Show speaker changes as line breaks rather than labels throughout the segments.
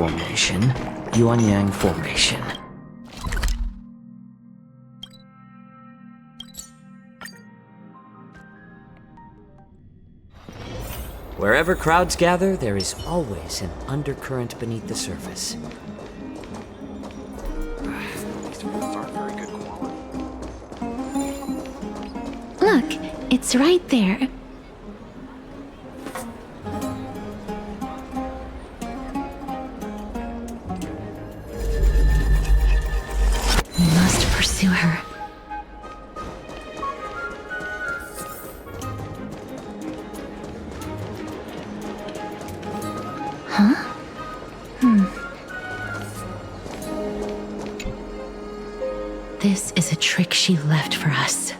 formation. Yuan-Yang formation. Wherever crowds gather, there is always an undercurrent beneath the surface.
These foods aren't very good quality.
Look, it's right there. We must pursue her. Huh? This is a trick she left for us.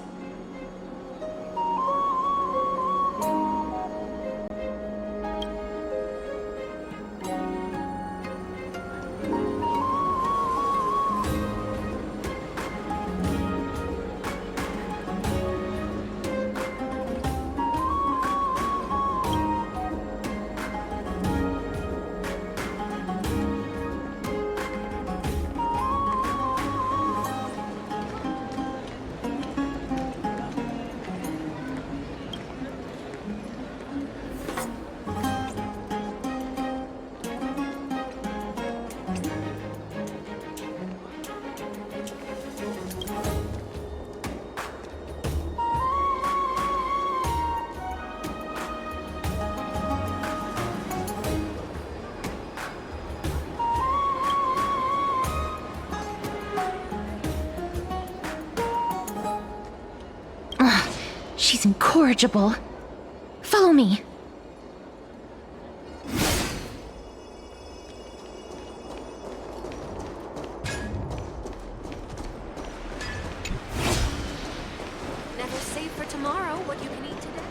She's incorrigible. Follow me.
Never save for tomorrow what you can eat today.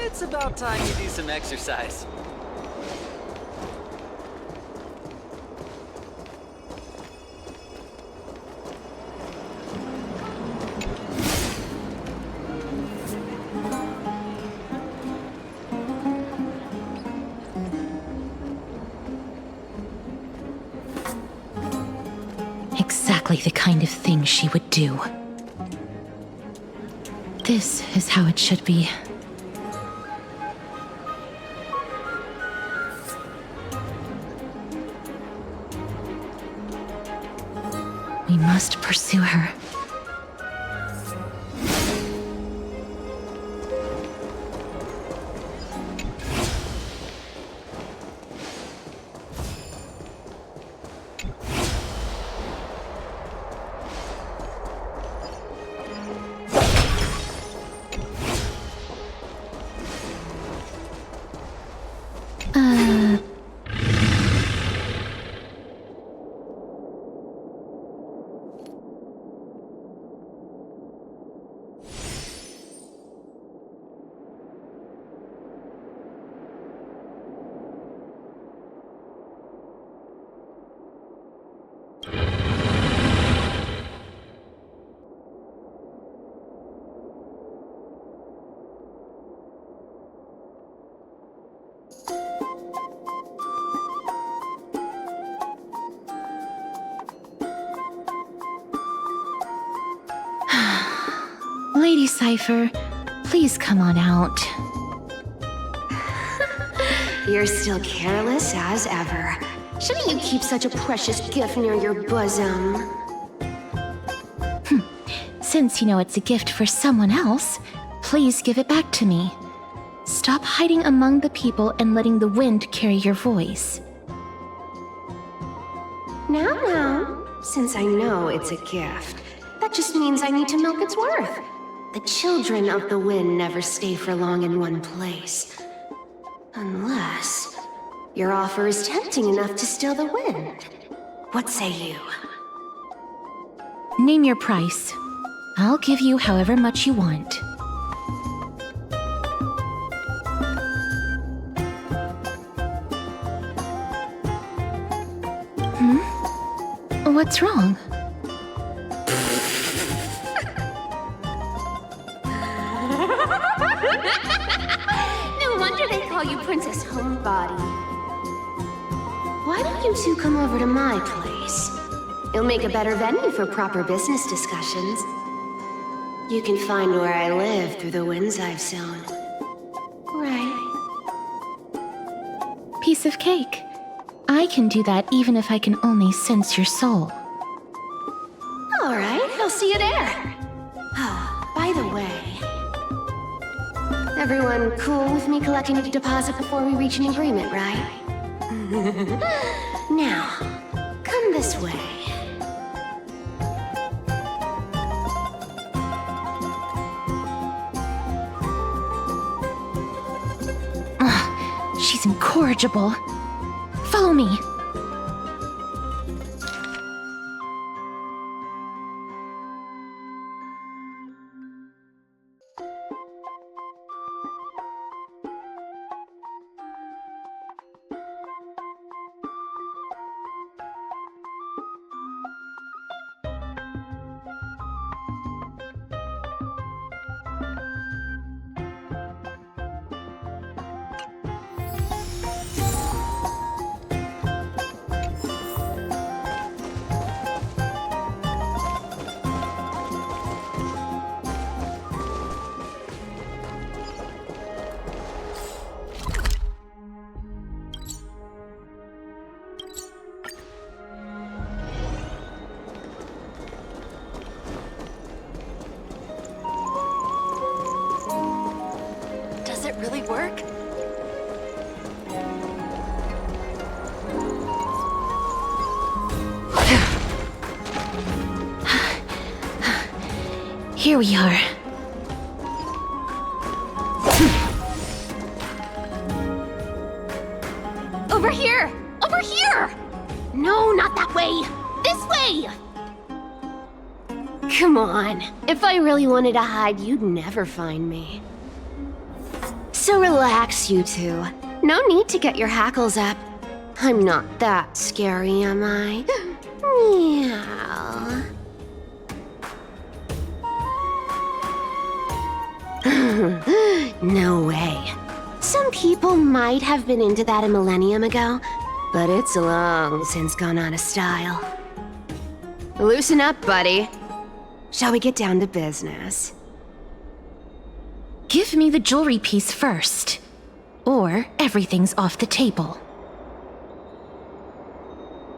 It's about time you do some exercise.
Exactly the kind of thing she would do. This is how it should be. We must pursue her. Lady Cypher, please come on out.
You're still careless as ever. Shouldn't you keep such a precious gift near your bosom?
Since you know it's a gift for someone else, please give it back to me. Stop hiding among the people and letting the wind carry your voice.
Now, since I know it's a gift, that just means I need to milk its worth. The children of the wind never stay for long in one place. Unless your offer is tempting enough to steal the wind. What say you?
Name your price. I'll give you however much you want. What's wrong?
call you Princess Homebody. Why don't you two come over to my place? It'll make a better venue for proper business discussions. You can find where I live through the winds I've sown. Right.
Piece of cake. I can do that even if I can only sense your soul.
All right, I'll see you there. Oh, by the way, everyone cool with me collecting a deposit before we reach an agreement, right? Now, come this way.
She's incorrigible. Follow me.
Does it really work?
Here we are.
Over here! Over here! No, not that way! This way! Come on. If I really wanted to hide, you'd never find me. So relax, you two. No need to get your hackles up. I'm not that scary, am I? Meow. No way. Some people might have been into that a millennium ago, but it's long since gone out of style. Loosen up, buddy. Shall we get down to business?
Give me the jewelry piece first, or everything's off the table.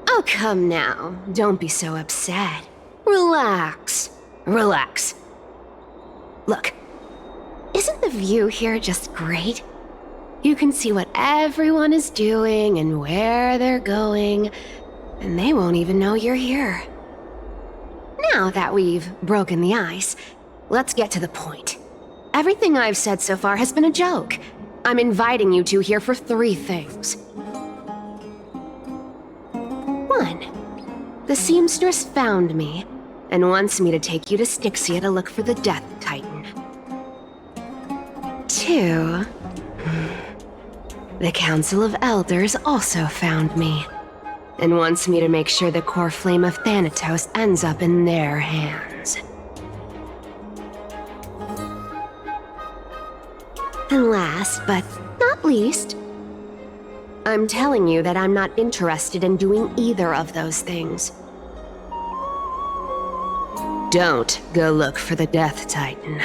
Oh, come now. Don't be so upset. Relax. Relax. Look, isn't the view here just great? You can see what everyone is doing and where they're going, and they won't even know you're here. Now that we've broken the ice, let's get to the point. Everything I've said so far has been a joke. I'm inviting you two here for 3 things. 1. The seamstress found me and wants me to take you to Styxia to look for the Death Titan. 2. The Council of Elders also found me and wants me to make sure the core flame of Thanatos ends up in their hands. And last but not least, I'm telling you that I'm not interested in doing either of those things. Don't go look for the Death Titan.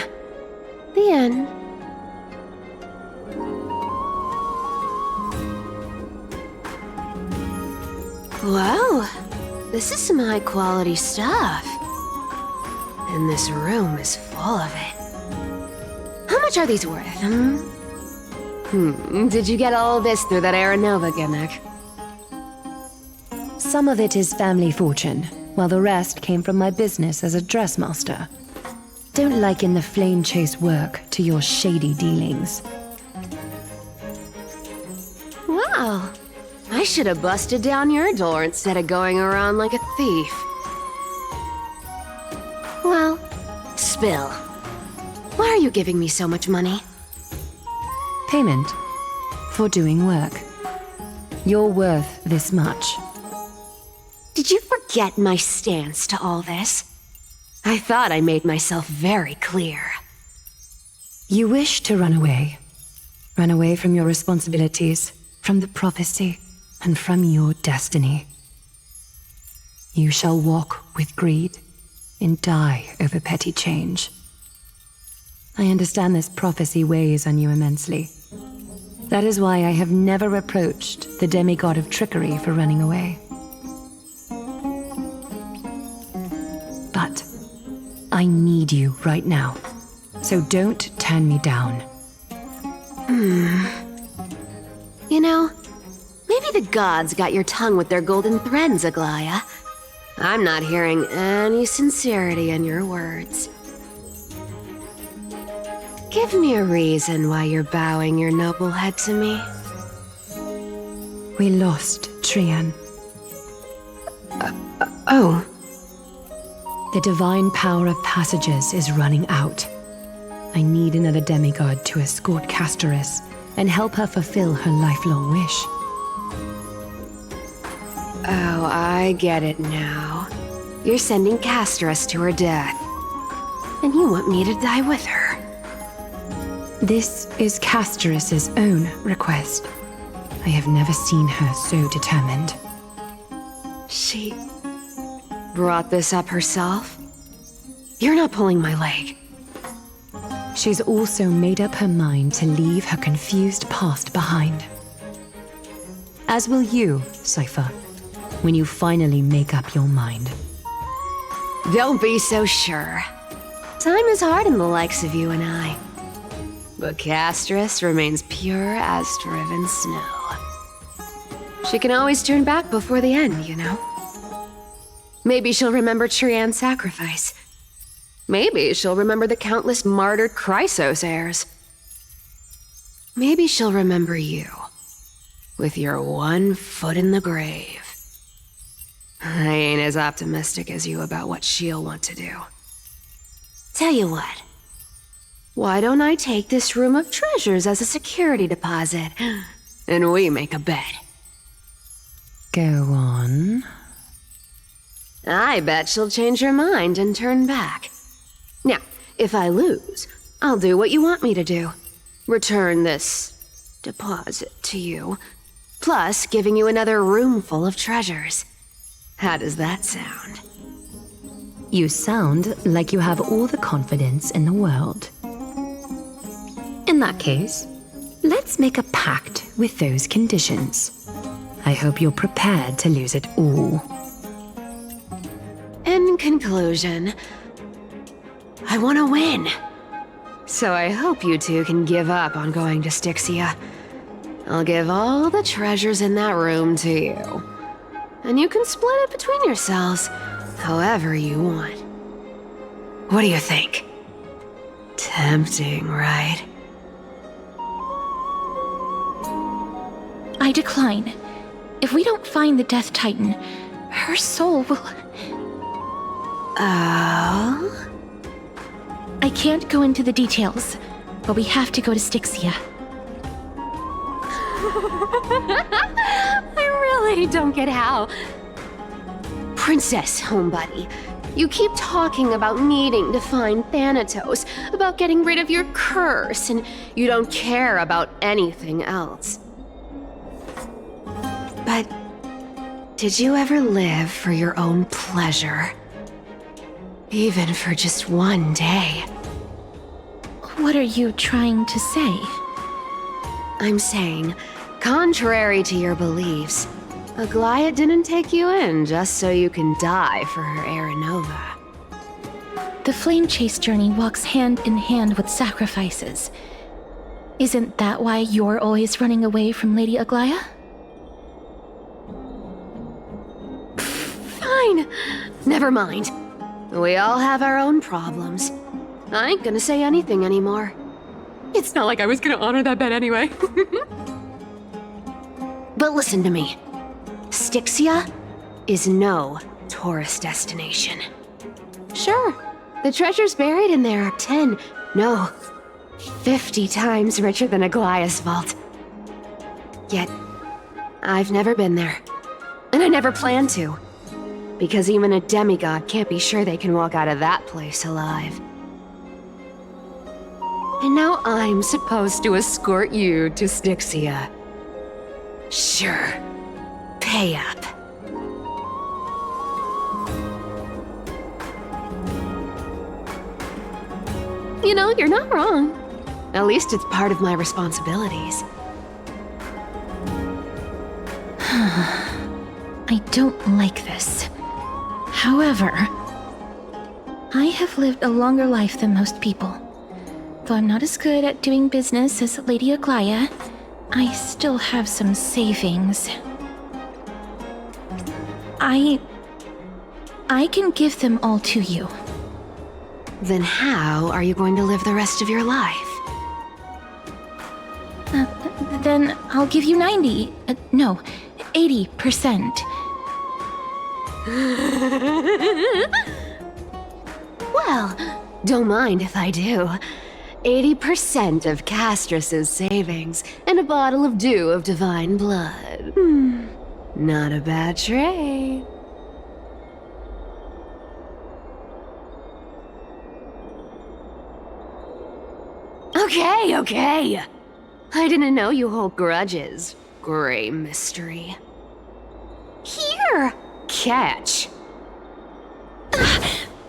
The end. Wow, this is some high-quality stuff. And this room is full of it. How much are these worth, did you get all this through that Aranova gimmick?
Some of it is family fortune, while the rest came from my business as a dressmaster. Don't liken the flame chase work to your shady dealings.
Wow, I should have busted down your door instead of going around like a thief. Well, spill. Why are you giving me so much money?
Payment for doing work. You're worth this much.
Did you forget my stance to all this? I thought I made myself very clear.
You wish to run away. Run away from your responsibilities, from the prophecy, and from your destiny. You shall walk with greed and die over petty change. I understand this prophecy weighs on you immensely. That is why I have never reproached the demigod of trickery for running away. But I need you right now, so don't turn me down.
You know, maybe the gods got your tongue with their golden threads, Aglaya. I'm not hearing any sincerity in your words. Give me a reason why you're bowing your noble head to me.
We lost Trian.
Oh.
The divine power of passages is running out. I need another demigod to escort Castoris and help her fulfill her lifelong wish.
Oh, I get it now. You're sending Castoris to her death. And you want me to die with her.
This is Castoris' own request. I have never seen her so determined.
She brought this up herself? You're not pulling my leg.
She's also made up her mind to leave her confused past behind. As will you, Cypher, when you finally make up your mind.
Don't be so sure. Time is hard in the likes of you and I. But Castoris remains pure as driven snow. She can always turn back before the end, you know? Maybe she'll remember Trian's sacrifice. Maybe she'll remember the countless martyred Chrysos heirs. Maybe she'll remember you, with your one foot in the grave. I ain't as optimistic as you about what she'll want to do. Tell you what. Why don't I take this room of treasures as a security deposit, and we make a bet?
Go on.
I bet she'll change her mind and turn back. Now, if I lose, I'll do what you want me to do. Return this deposit to you, plus giving you another room full of treasures. How does that sound?
You sound like you have all the confidence in the world. In that case, let's make a pact with those conditions. I hope you're prepared to lose it all.
In conclusion, I want to win. So I hope you two can give up on going to Styxia. I'll give all the treasures in that room to you. And you can split it between yourselves, however you want. What do you think? Tempting, right?
I decline. If we don't find the Death Titan, her soul will...
Oh?
I can't go into the details, but we have to go to Styxia.
I really don't get how. Princess, homebuddy, you keep talking about needing to find Thanatos, about getting rid of your curse, and you don't care about anything else. But did you ever live for your own pleasure? Even for just one day?
What are you trying to say?
I'm saying, contrary to your beliefs, Aglaya didn't take you in just so you can die for her Aranova.
The flame chase journey walks hand in hand with sacrifices. Isn't that why you're always running away from Lady Aglaya?
Fine. Never mind. We all have our own problems. I ain't gonna say anything anymore. It's not like I was gonna honor that bet anyway. But listen to me. Styxia is no tourist destination. Sure, the treasures buried in there are 10, no, 50 times richer than Aglaya's vault. Yet, I've never been there. And I never plan to. Because even a demigod can't be sure they can walk out of that place alive. And now I'm supposed to escort you to Styxia. Sure. Pay up. You know, you're not wrong. At least it's part of my responsibilities.
I don't like this. However, I have lived a longer life than most people. Though I'm not as good at doing business as Lady Aglaya, I still have some savings. I can give them all to you.
Then how are you going to live the rest of your life?
Then I'll give you 90. No, 80%.
Well, don't mind if I do. 80% of Castrus's savings and a bottle of dew of divine blood. Not a bad trade. Okay. I didn't know you hold grudges. Gray mystery. Here! Catch.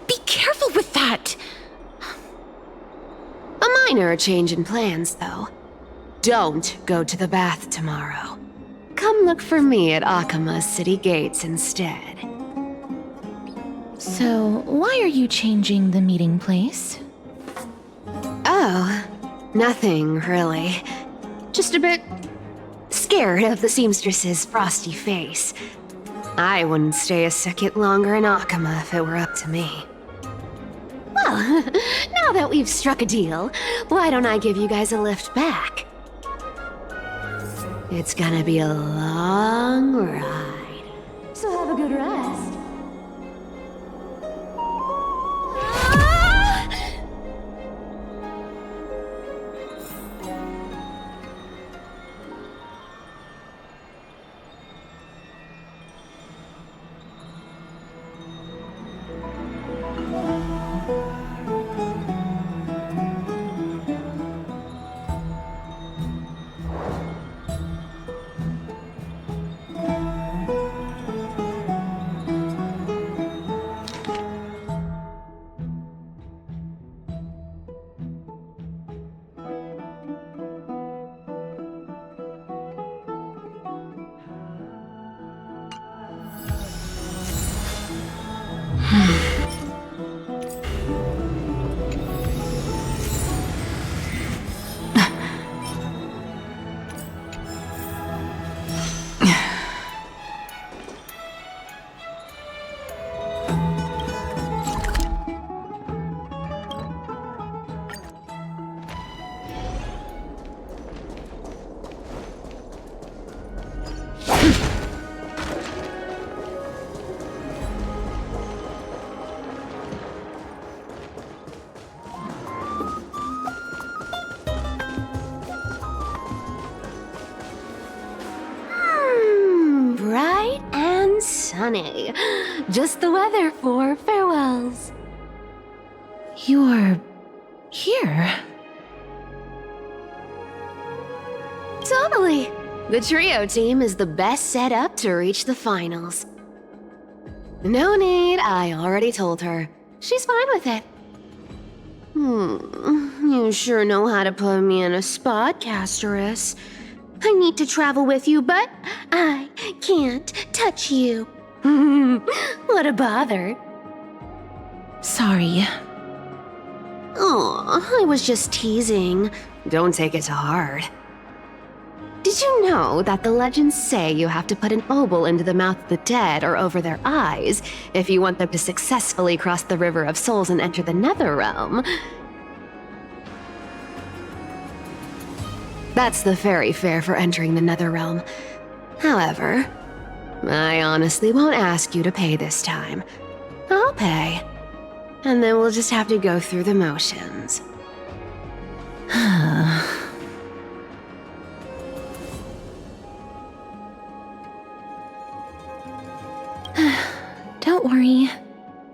Be careful with that!
A minor change in plans, though. Don't go to the bath tomorrow. Come look for me at Akama's city gates instead.
So, why are you changing the meeting place?
Oh, nothing really. Just a bit scared of the seamstress's frosty face. I wouldn't stay a second longer in Akama if it were up to me. Well, now that we've struck a deal, why don't I give you guys a lift back? It's gonna be a long ride, so have a good rest. Bright and sunny. Just the weather for farewells.
You're here.
Totally. The trio team is the best set up to reach the finals. No need, I already told her. She's fine with it. You sure know how to put me in a spot, Castorus. I need to travel with you, but I can't touch you. What a bother.
Sorry.
Aw, I was just teasing. Don't take it to heart. Did you know that the legends say you have to put an obol into the mouth of the dead or over their eyes if you want them to successfully cross the River of Souls and enter the Nether Realm? That's the fairy fare for entering the Nether Realm. However, I honestly won't ask you to pay this time. I'll pay. And then we'll just have to go through the motions.
Don't worry.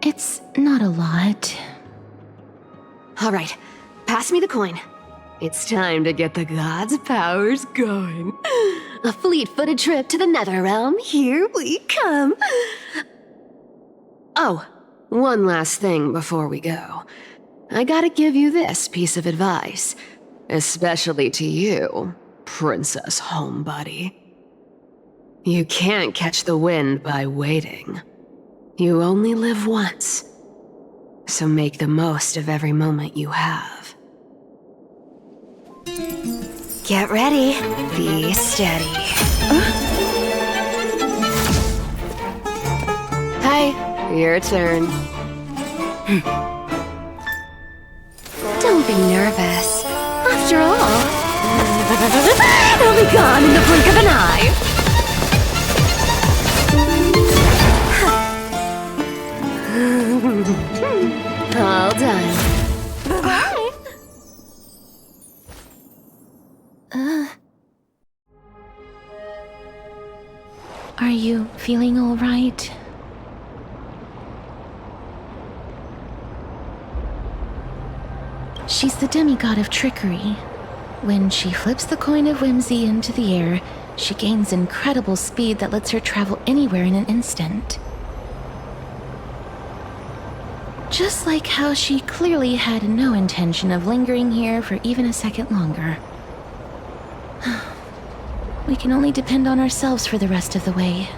It's not a lot.
All right, pass me the coin. It's time to get the gods' powers going. A fleet-footed trip to the Netherrealm. Here we come. Oh, one last thing before we go. I gotta give you this piece of advice. Especially to you, Princess Homebody. You can't catch the wind by waiting. You only live once. So make the most of every moment you have. Get ready. Be steady. Hi, your turn. Don't be nervous. After all, it'll be gone in the blink of an eye. All done. Bye.
Are you feeling all right? She's the demigod of trickery. When she flips the coin of whimsy into the air, she gains incredible speed that lets her travel anywhere in an instant. Just like how she clearly had no intention of lingering here for even a second longer. We can only depend on ourselves for the rest of the way.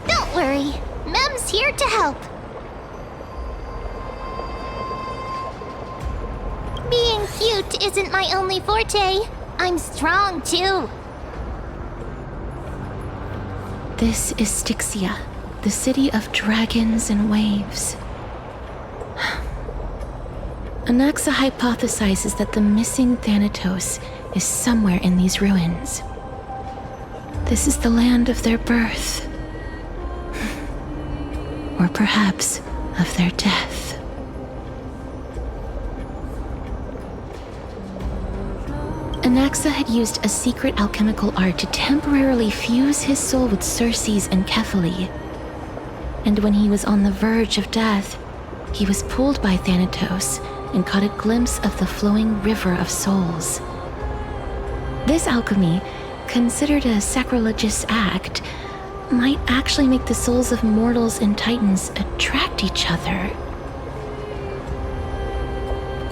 Don't worry, Mem's here to help. Being cute isn't my only forte. I'm strong too.
This is Styxia, the city of dragons and waves. Anaxa hypothesizes that the missing Thanatos is somewhere in these ruins. This is the land of their birth. Or perhaps of their death. Anaxa had used a secret alchemical art to temporarily fuse his soul with Circe's and Kephae. And when he was on the verge of death, he was pulled by Thanatos and caught a glimpse of the flowing river of souls. This alchemy, considered a sacrilegious act, might actually make the souls of mortals and titans attract each other.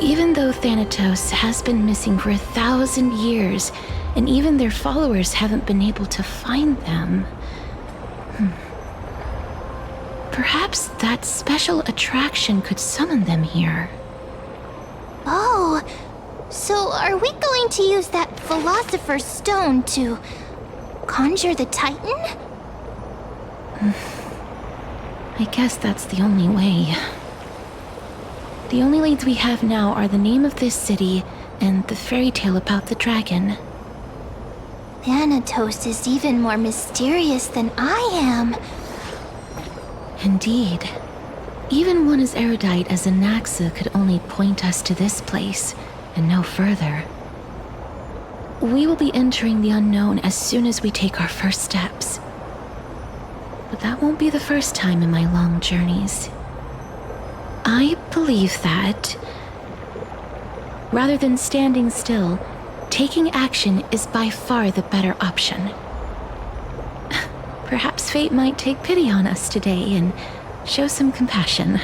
Even though Thanatos has been missing for 1,000 years, and even their followers haven't been able to find them, perhaps that special attraction could summon them here.
Oh, so are we going to use that Philosopher's Stone to conjure the Titan?
I guess that's the only way. The only leads we have now are the name of this city and the fairy tale about the dragon.
Thanatos is even more mysterious than I am.
Indeed. Even one as erudite as Anaxa could only point us to this place, and no further. We will be entering the unknown as soon as we take our first steps. But that won't be the first time in my long journeys. I believe that, rather than standing still, taking action is by far the better option. Perhaps fate might take pity on us today and show some compassion.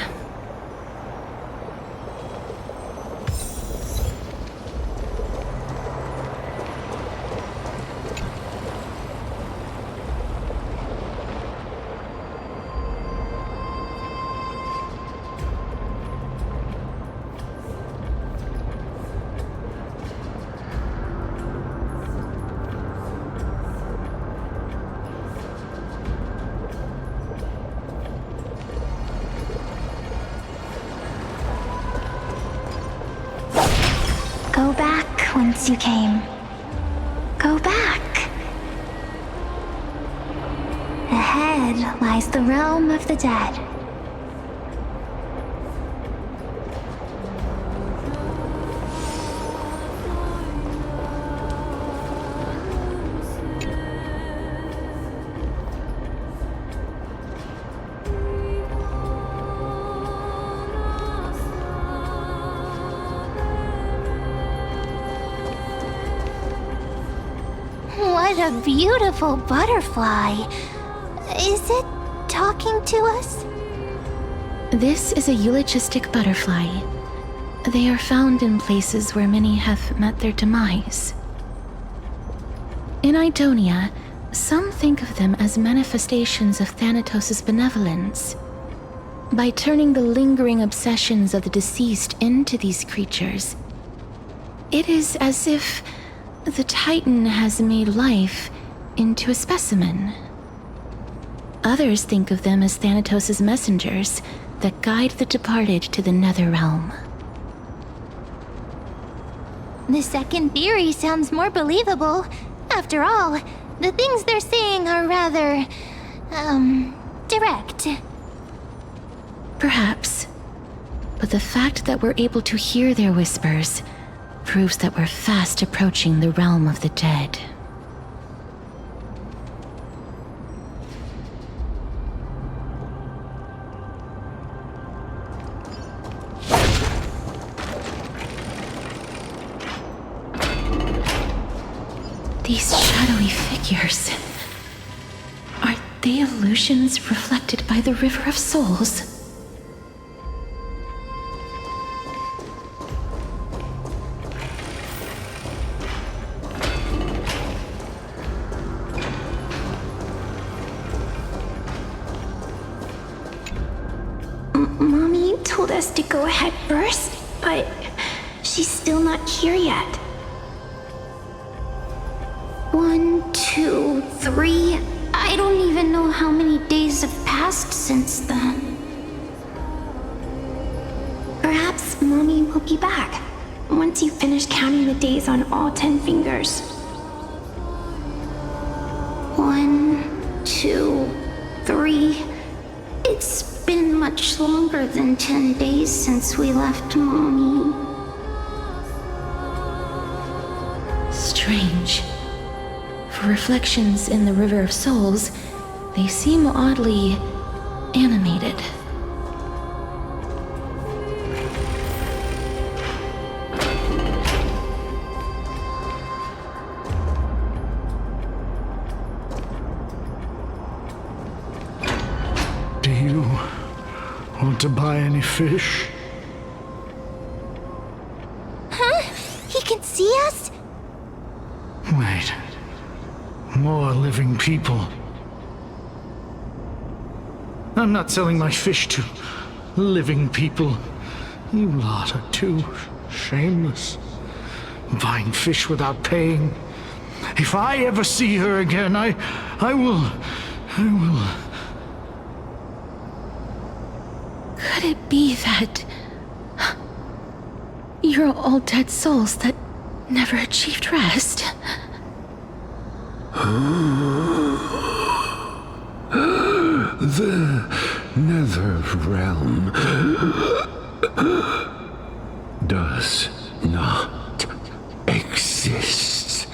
Go back whence you came. Go back. Ahead lies the realm of the dead. What a beautiful butterfly. Is it talking to us?
This is a eulogistic butterfly. They are found in places where many have met their demise. In Idonia, some think of them as manifestations of Thanatos' benevolence. By turning the lingering obsessions of the deceased into these creatures, it is as if the Titan has made life into a specimen. Others think of them as Thanatos' messengers that guide the departed to the nether realm.
The second theory sounds more believable. After all, the things they're saying are rather, direct.
Perhaps. But the fact that we're able to hear their whispers proves that we're fast approaching the realm of the dead. These shadowy figures. Are they illusions reflected by the River of Souls?
Mommy told us to go ahead first, but she's still not here yet. 1, 2, 3. I don't even know how many days have passed since then. Perhaps Mommy will be back once you finish counting the days on all 10 fingers. 1, 2, 3. It's been much longer than 10 days since we left Mommy.
Strange. For reflections in the River of Souls, they seem oddly animated.
Do you want to buy any fish?
Huh? He can see us?
Wait. More living people. I'm not selling my fish to living people. You lot are too shameless. Buying fish without paying. If I ever see her again, I will...
Could it be that you're all dead souls that never achieved rest?
The nether realm does not exist.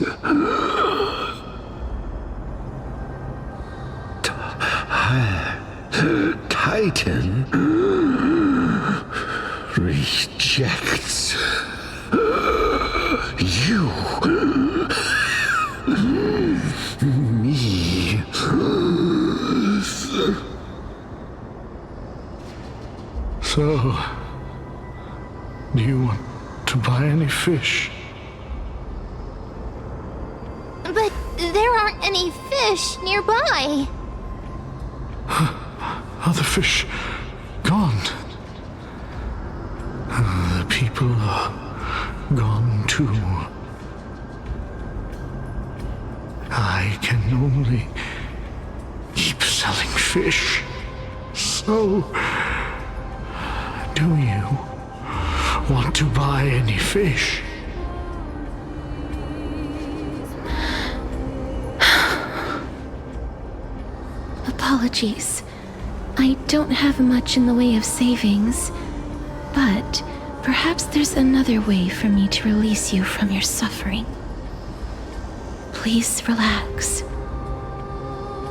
Titan rejects you. Me.
So, do you want to buy any fish?
But there aren't any fish nearby.
Other fish gone. The people are gone too. I can only keep selling fish. So, do you want to buy any fish?
Apologies. I don't have much in the way of savings, but perhaps there's another way for me to release you from your suffering. Please relax.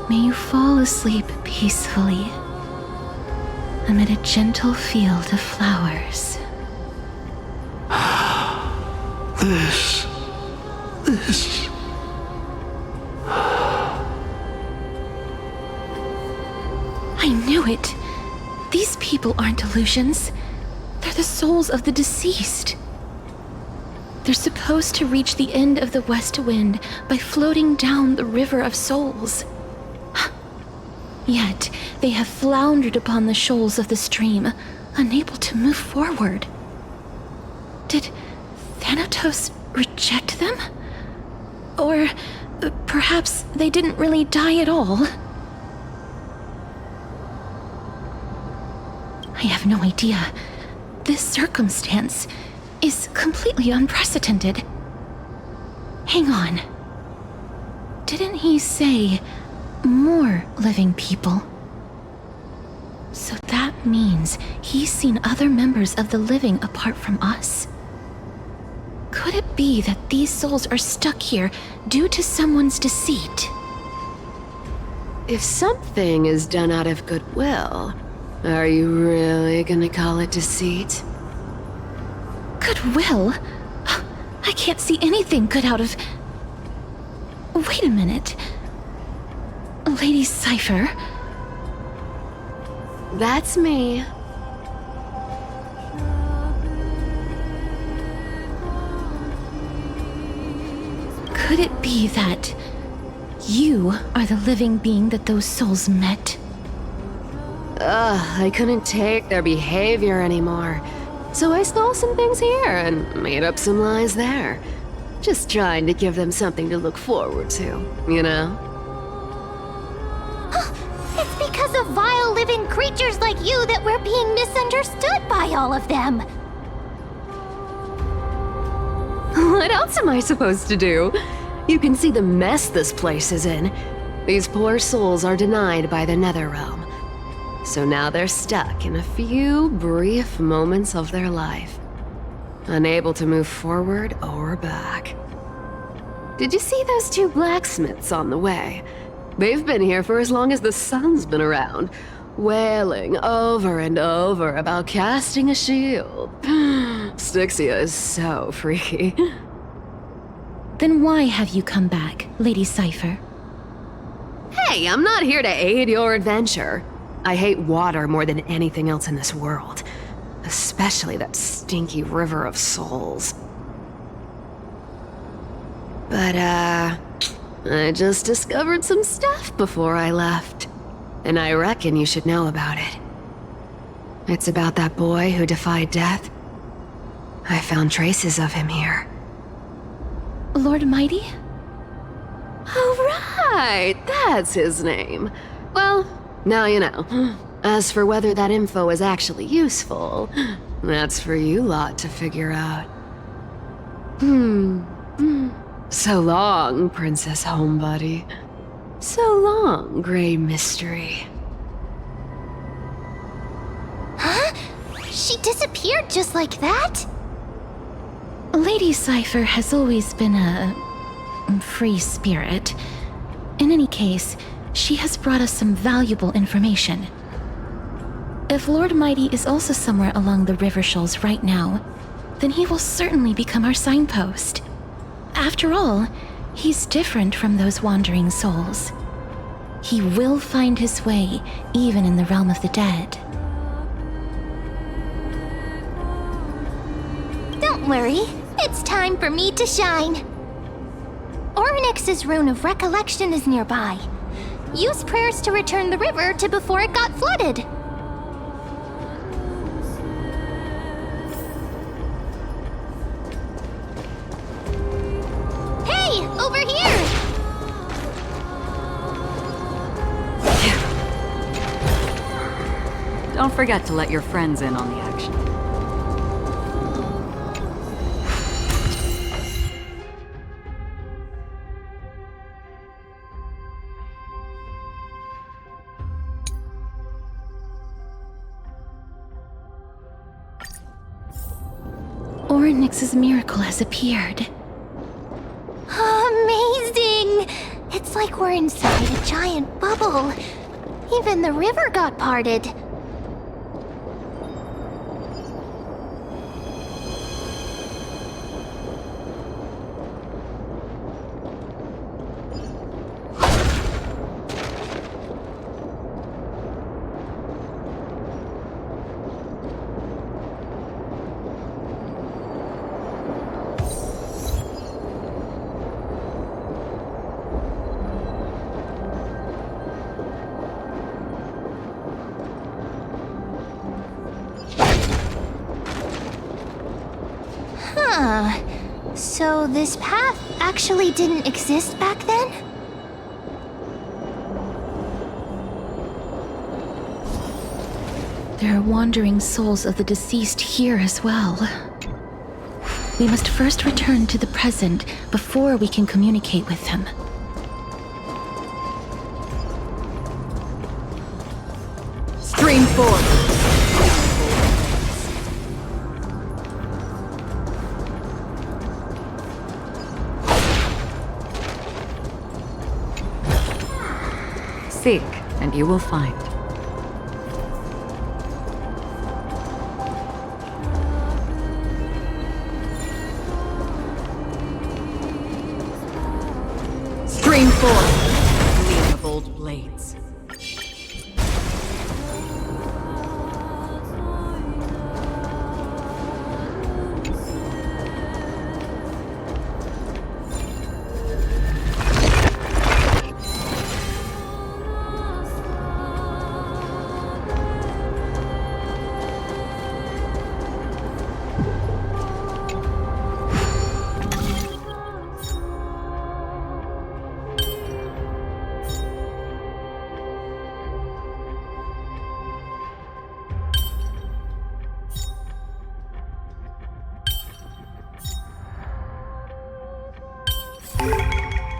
May you fall asleep peacefully amid a gentle field of flowers.
This
I knew it. These people aren't illusions. They're the souls of the deceased. They're supposed to reach the end of the West Wind by floating down the River of Souls. Yet, they have floundered upon the shoals of the stream, unable to move forward. Did Thanatos reject them? Or perhaps they didn't really die at all? I have no idea. This circumstance is completely unprecedented. Hang on. Didn't he say more living people? So that means he's seen other members of the living apart from us. Could it be that these souls are stuck here due to someone's deceit?
If something is done out of goodwill, are you really gonna call it deceit?
Goodwill? I can't see anything good out of... Wait a minute. Lady Cypher?
That's me.
Could it be that you are the living being that those souls met?
I couldn't take their behavior anymore. So I stole some things here and made up some lies there. Just trying to give them something to look forward to, you know?
It's because of vile living creatures like you that we're being misunderstood by all of them.
What else am I supposed to do? You can see the mess this place is in. These poor souls are denied by the Netherrealm. So now they're stuck in a few brief moments of their life, unable to move forward or back. Did you see those two blacksmiths on the way? They've been here for as long as the sun's been around, wailing over and over about casting a shield. Styxia is so freaky.
Then why have you come back, Lady Cypher?
Hey, I'm not here to aid your adventure. I hate water more than anything else in this world. Especially that stinky river of souls. But, I just discovered some stuff before I left. And I reckon you should know about it. It's about that boy who defied death. I found traces of him here.
Lord Mighty?
Oh, right! That's his name. Well, now you know. As for whether that info is actually useful, that's for you lot to figure out. So long, Princess Homebody. So long, Grey Mystery.
Huh? She disappeared just like that?
Lady Cypher has always been a free spirit. In any case, she has brought us some valuable information. If Lord Mighty is also somewhere along the river shoals right now, then he will certainly become our signpost. After all, he's different from those wandering souls. He will find his way, even in the realm of the dead.
Don't worry, it's time for me to shine. Ornyx's rune of recollection is nearby. Use prayers to return the river to before it got flooded. Hey, over here!
Don't forget to let your friends in on the action.
Ornyx's miracle has appeared.
Amazing! It's like we're inside a giant bubble. Even the river got parted. this path actually didn't exist back then?
There are wandering souls of the deceased here as well. We must first return to the present before we can communicate with them.
Stream forth! Seek, and you will find. Stream forth! Gleam of old blades.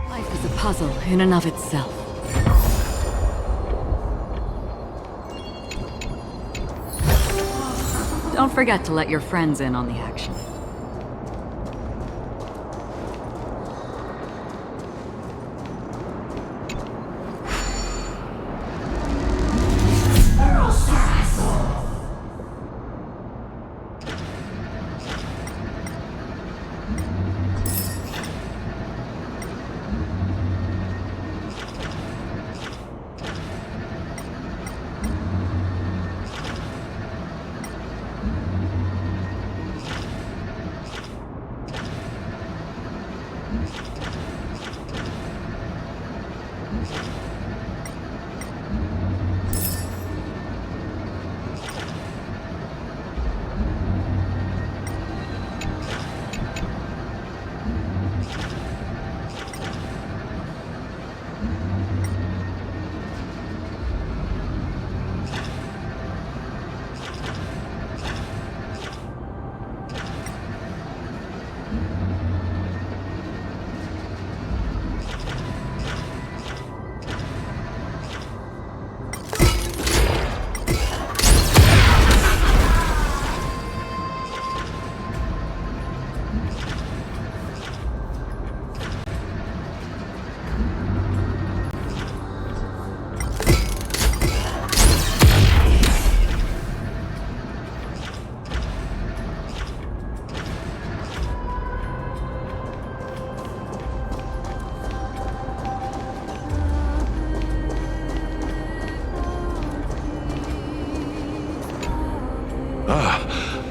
Life is a puzzle in and of itself. Don't forget to let your friends in on the action.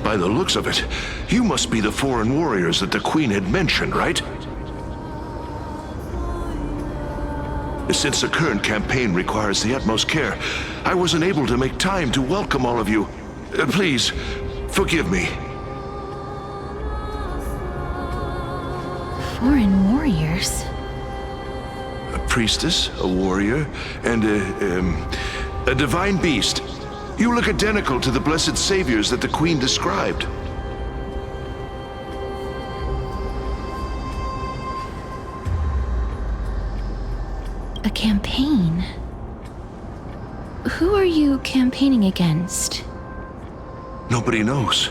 By the looks of it, you must be the foreign warriors that the Queen had mentioned, right? Since the current campaign requires the utmost care, I wasn't able to make time to welcome all of you. Please, forgive me.
Foreign warriors?
A priestess, a warrior, and a divine beast. You look identical to the blessed saviors that the Queen described.
A campaign? Who are you campaigning against?
Nobody knows,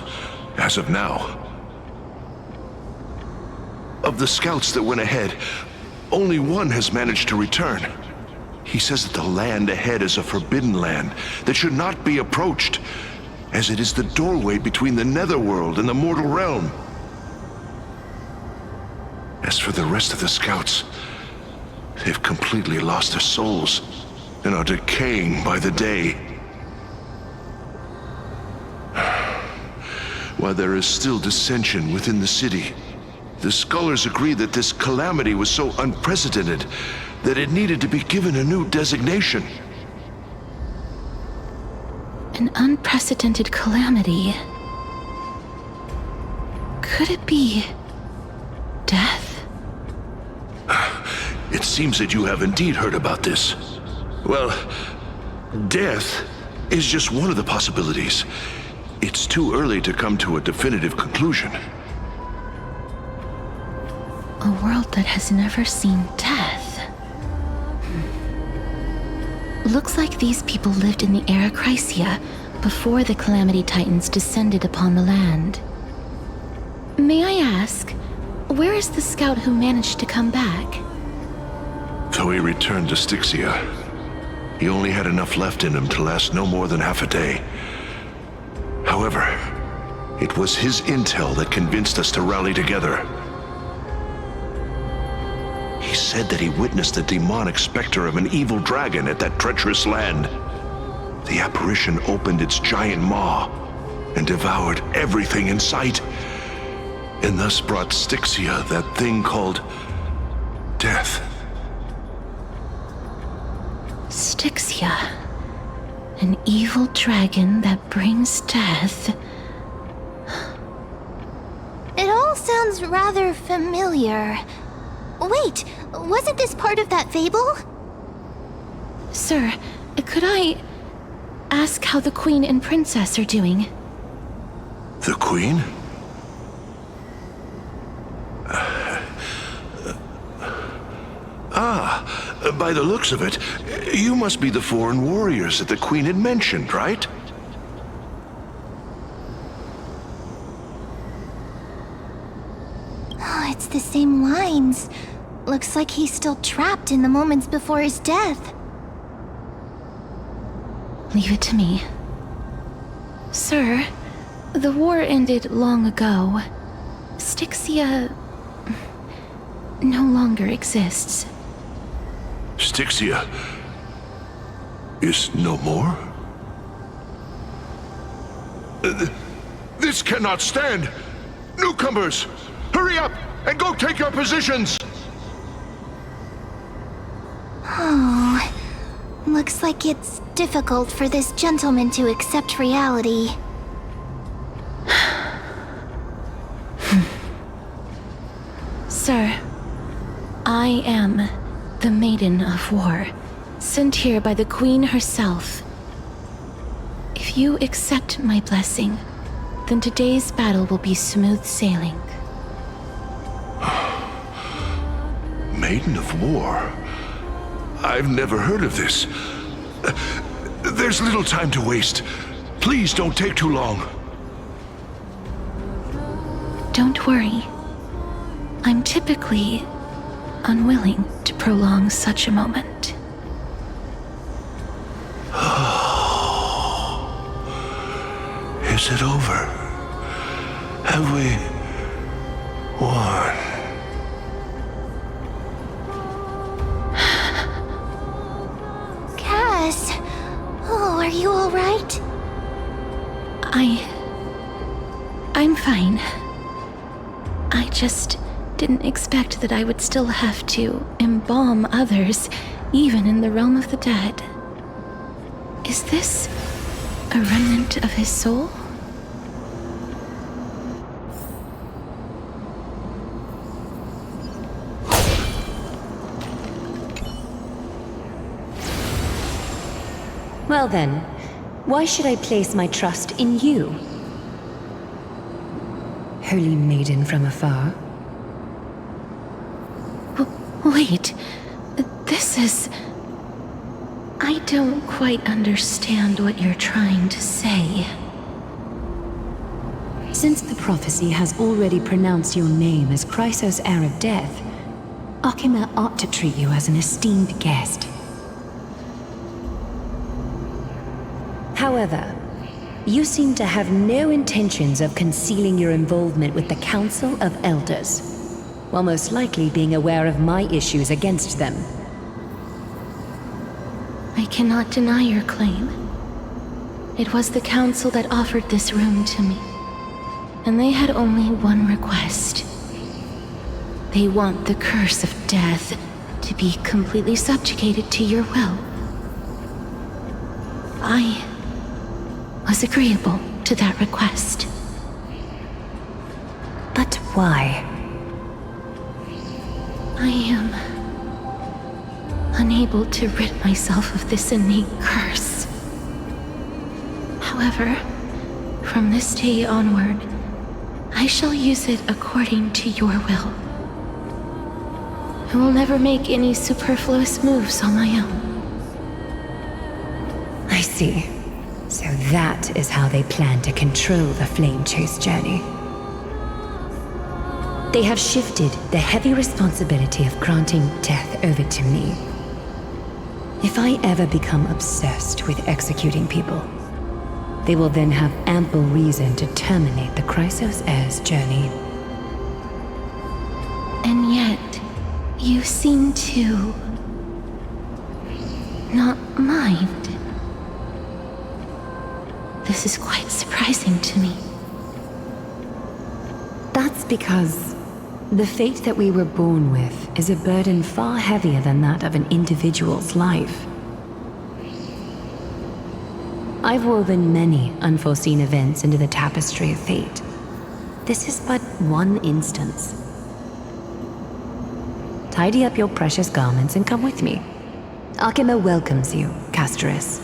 as of now. Of the scouts that went ahead, only one has managed to return. He says that the land ahead is a forbidden land that should not be approached, as it is the doorway between the netherworld and the mortal realm. As for the rest of the scouts, they've completely lost their souls and are decaying by the day. While there is still dissension within the city, the scholars agree that this calamity was so unprecedented that it needed to be given a new designation.
An unprecedented calamity. Could it be death?
It seems that you have indeed heard about this. Well, death is just one of the possibilities. It's too early to come to a definitive conclusion.
A world that has never seen death. Looks like these people lived in the era Chrysia before the Calamity Titans descended upon the land. May I ask, where is the scout who managed to come back?
Though he returned to Styxia, he only had enough left in him to last no more than half a day. However, it was his intel that convinced us to rally together. He said that he witnessed the demonic specter of an evil dragon at that treacherous land. The apparition opened its giant maw and devoured everything in sight, and thus brought Styxia that thing called death.
Styxia. An evil dragon that brings death.
It all sounds rather familiar. Wait, wasn't this part of that fable?
Sir, could I ask how the Queen and Princess are doing?
The Queen? By the looks of it, you must be the foreign warriors that the Queen had mentioned, right?
Oh, it's the same lines. Looks like he's still trapped in the moments before his death.
Leave it to me. Sir, the war ended long ago. Styxia no longer exists.
Styxia is no more? This cannot stand! Newcomers, hurry up and go take your positions!
Oh, looks like it's difficult for this gentleman to accept reality.
Sir, I am the Maiden of War, sent here by the Queen herself. If you accept my blessing, then today's battle will be smooth sailing.
Maiden of War? I've never heard of this. There's little time to waste. Please don't take too long.
Don't worry. I'm typically unwilling to prolong such a moment.
Is it over? Have we won?
Cass! Oh, are you alright?
I'm fine. I just didn't expect that I would still have to embalm others, even in the realm of the dead. Is this a remnant of his soul?
Well then, why should I place my trust in you? Holy maiden from afar.
Wait, this is... I don't quite understand what you're trying to say.
Since the prophecy has already pronounced your name as Chrysos, heir of death, Akima ought to treat you as an esteemed guest. However, you seem to have no intentions of concealing your involvement with the Council of Elders, while most likely being aware of my issues against them.
I cannot deny your claim. It was the Council that offered this room to me, and they had only one request. They want the curse of death to be completely subjugated to your will. I was agreeable to that request.
But why?
I am unable to rid myself of this innate curse. However, from this day onward, I shall use it according to your will. I will never make any superfluous moves on my own.
I see. So that is how they plan to control the Flame Chase journey. They have shifted the heavy responsibility of granting death over to me. If I ever become obsessed with executing people, they will then have ample reason to terminate the Chrysos Heir's journey.
And yet, you seem to not mind. This is quite surprising to me.
That's because the fate that we were born with is a burden far heavier than that of an individual's life. I've woven many unforeseen events into the tapestry of fate. This is but one instance. Tidy up your precious garments and come with me. Arkema welcomes you, Castoris.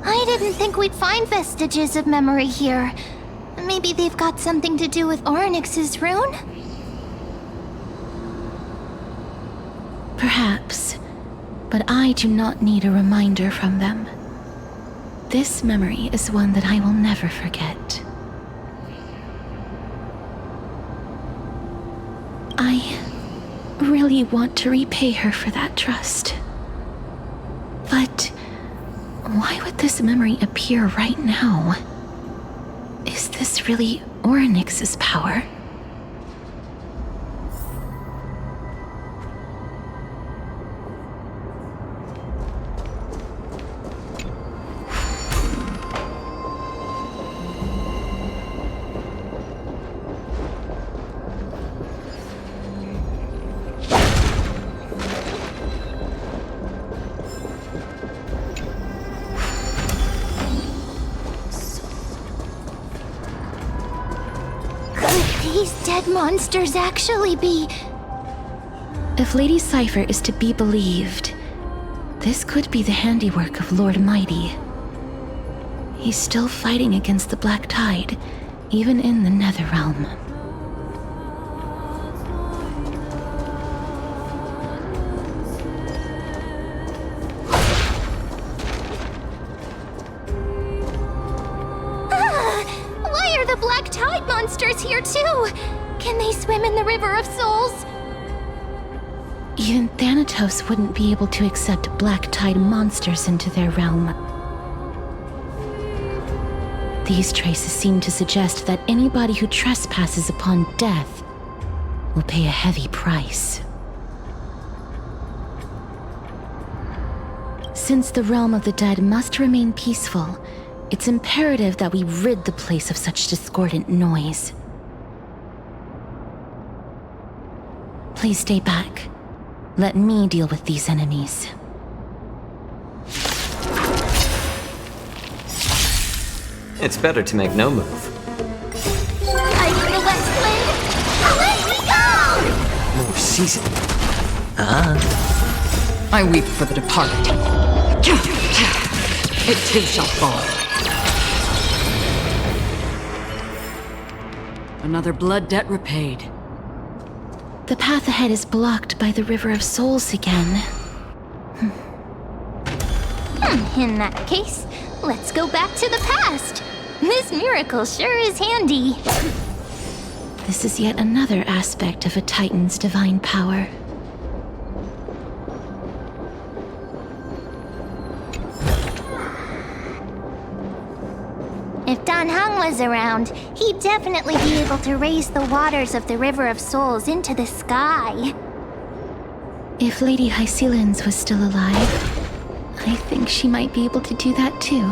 I didn't think we'd find vestiges of memory here. Maybe they've got something to do with Orynyx's rune?
Perhaps, but I do not need a reminder from them. This memory is one that I will never forget. I really want to repay her for that trust. But why would this memory appear right now? Is this really Orynyx's power?
Dead monsters actually be...
If Lady Cypher is to be believed, this could be the handiwork of Lord Mighty. He's still fighting against the Black Tide, even in the Netherrealm.
Why are the Black Tide monsters here too? Can they swim in the River of Souls?
Even Thanatos wouldn't be able to accept Black Tide monsters into their realm. These traces seem to suggest that anybody who trespasses upon death will pay a heavy price. Since the realm of the dead must remain peaceful, it's imperative that we rid the place of such discordant noise. Please stay back. Let me deal with these enemies.
It's better to make no move.
I need the West Wind! Let me go!
More season.
I weep for the departed. It too shall fall. Another blood debt repaid.
The path ahead is blocked by the River of Souls again.
In that case, let's go back to the past. This miracle sure is handy.
This is yet another aspect of a Titan's divine power.
If Dan Heng was around, he'd definitely be able to raise the waters of the River of Souls into the sky.
If Lady Hycelens was still alive, I think she might be able to do that too.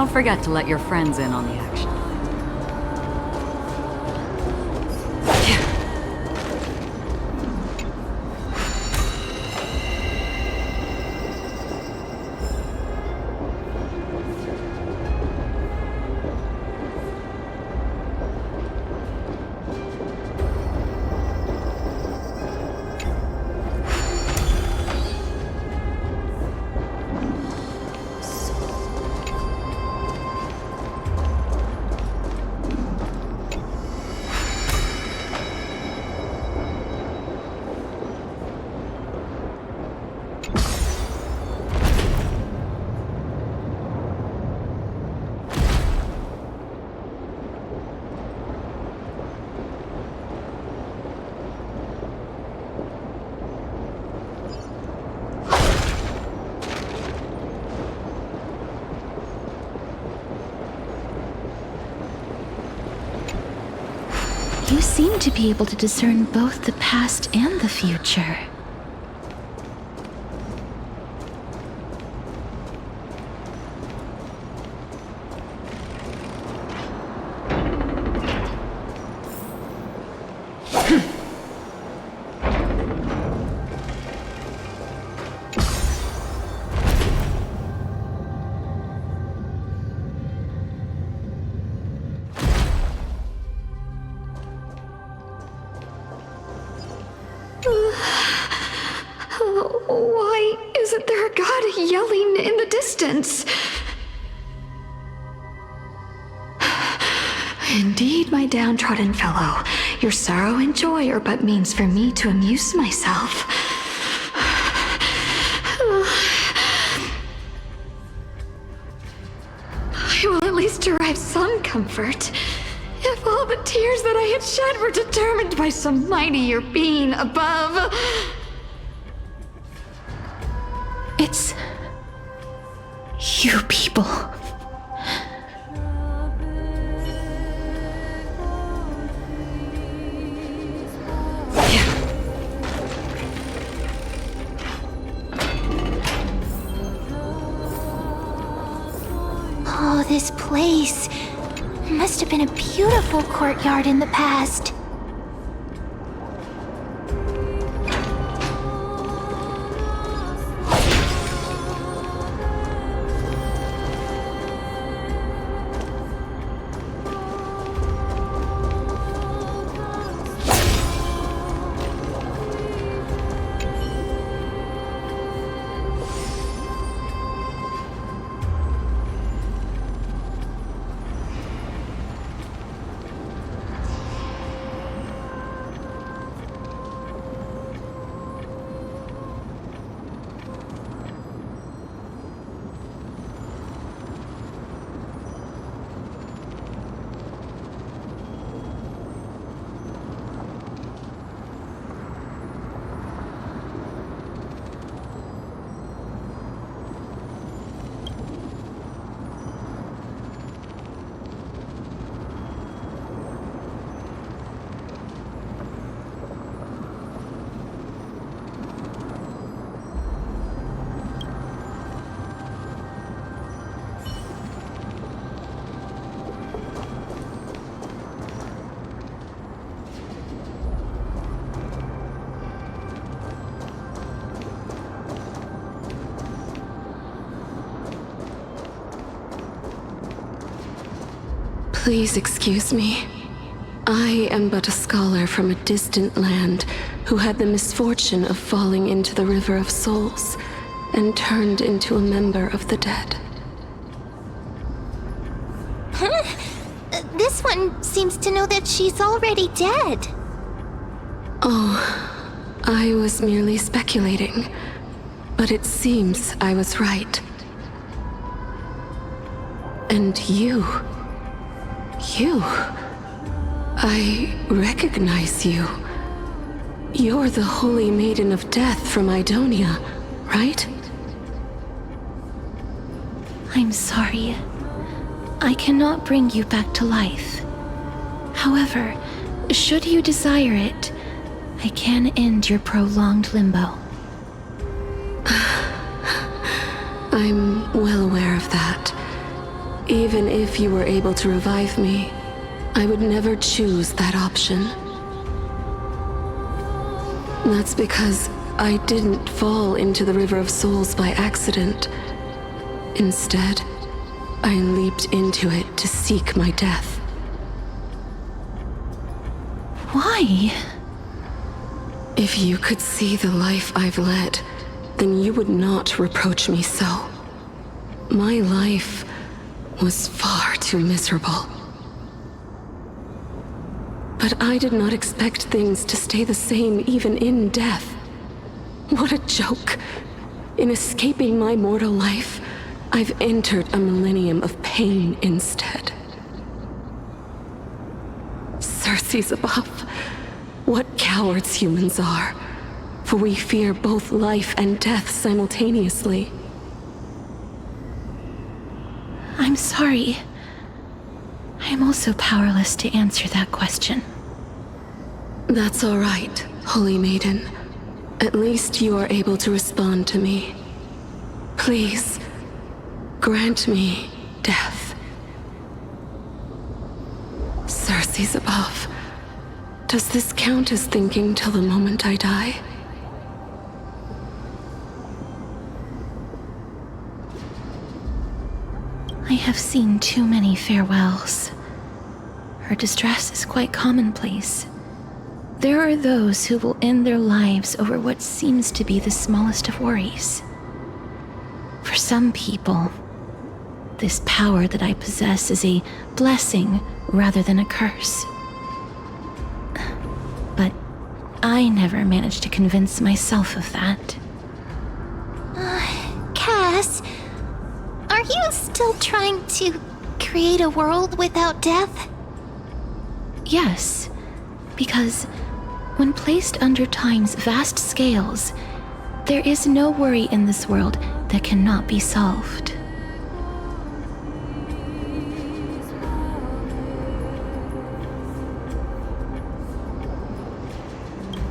Don't forget to let your friends in on the action.
You seem to be able to discern both the past and the future.
Why isn't there a god yelling in the distance? Indeed, my downtrodden fellow, your sorrow and joy are but means for me to amuse myself. I will at least derive some comfort. If all the tears that I had shed were determined by some mightier being above.
It's... you people.
Oh, this place must have been a beautiful courtyard in the past.
Please excuse me. I am but a scholar from a distant land who had the misfortune of falling into the River of Souls and turned into a member of the dead.
Huh? This one seems to know that she's already dead.
Oh, I was merely speculating, but it seems I was right. And you... I recognize you. You're the Holy Maiden of Death from Idonia, right?
I'm sorry. I cannot bring you back to life. However, should you desire it, I can end your prolonged limbo.
I'm well aware of that.
Even if you were able to revive me, I would never choose that option. That's because I didn't fall into the River of Souls by accident. Instead, I leaped into it to seek my death.
Why?
If you could see the life I've led, then you would not reproach me so. My life was far too miserable. But I did not expect things to stay the same even in death. What a joke. In escaping my mortal life, I've entered a millennium of pain instead. Circe's above. What cowards humans are. For we fear both life and death simultaneously.
I'm sorry. I'm also powerless to answer that question.
That's all right, Holy Maiden. At least you are able to respond to me. Please, grant me death. Circe's above. Does this count as thinking till the moment I die?
I have seen too many farewells. Her distress is quite commonplace. There are those who will end their lives over what seems to be the smallest of worries. For some people, this power that I possess is a blessing rather than a curse. But I never managed to convince myself of that.
Cass, are you still trying to create a world without death?
Yes, because when placed under time's vast scales, there is no worry in this world that cannot be solved.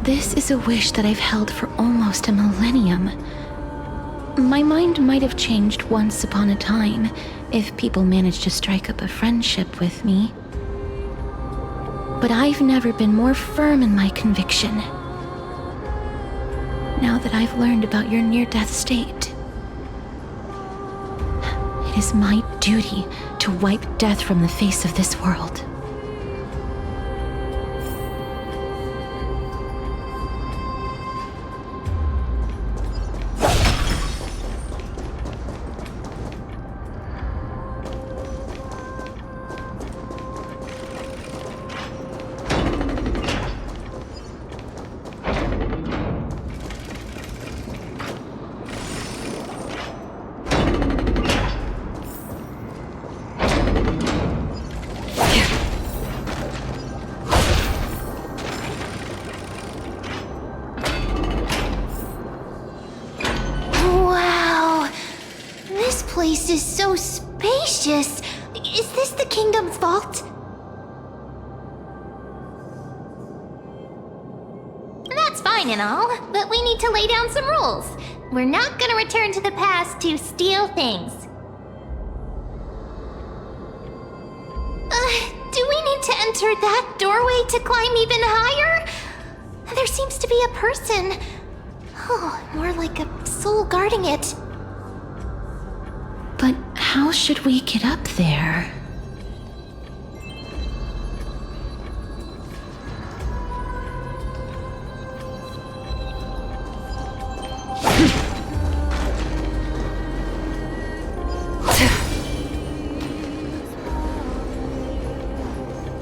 This is a wish that I've held for almost a millennium. My mind might have changed once upon a time if people managed to strike up a friendship with me. But I've never been more firm in my conviction. Now that I've learned about your near-death state, it is my duty to wipe death from the face of this world.
This is so spacious. Is this the kingdom's vault? That's fine and all, but we need to lay down some rules. We're not gonna return to the past to steal things. Do we need to enter that doorway to climb even higher? There seems to be a person. Oh, more like a soul guarding it.
But how should we get up there?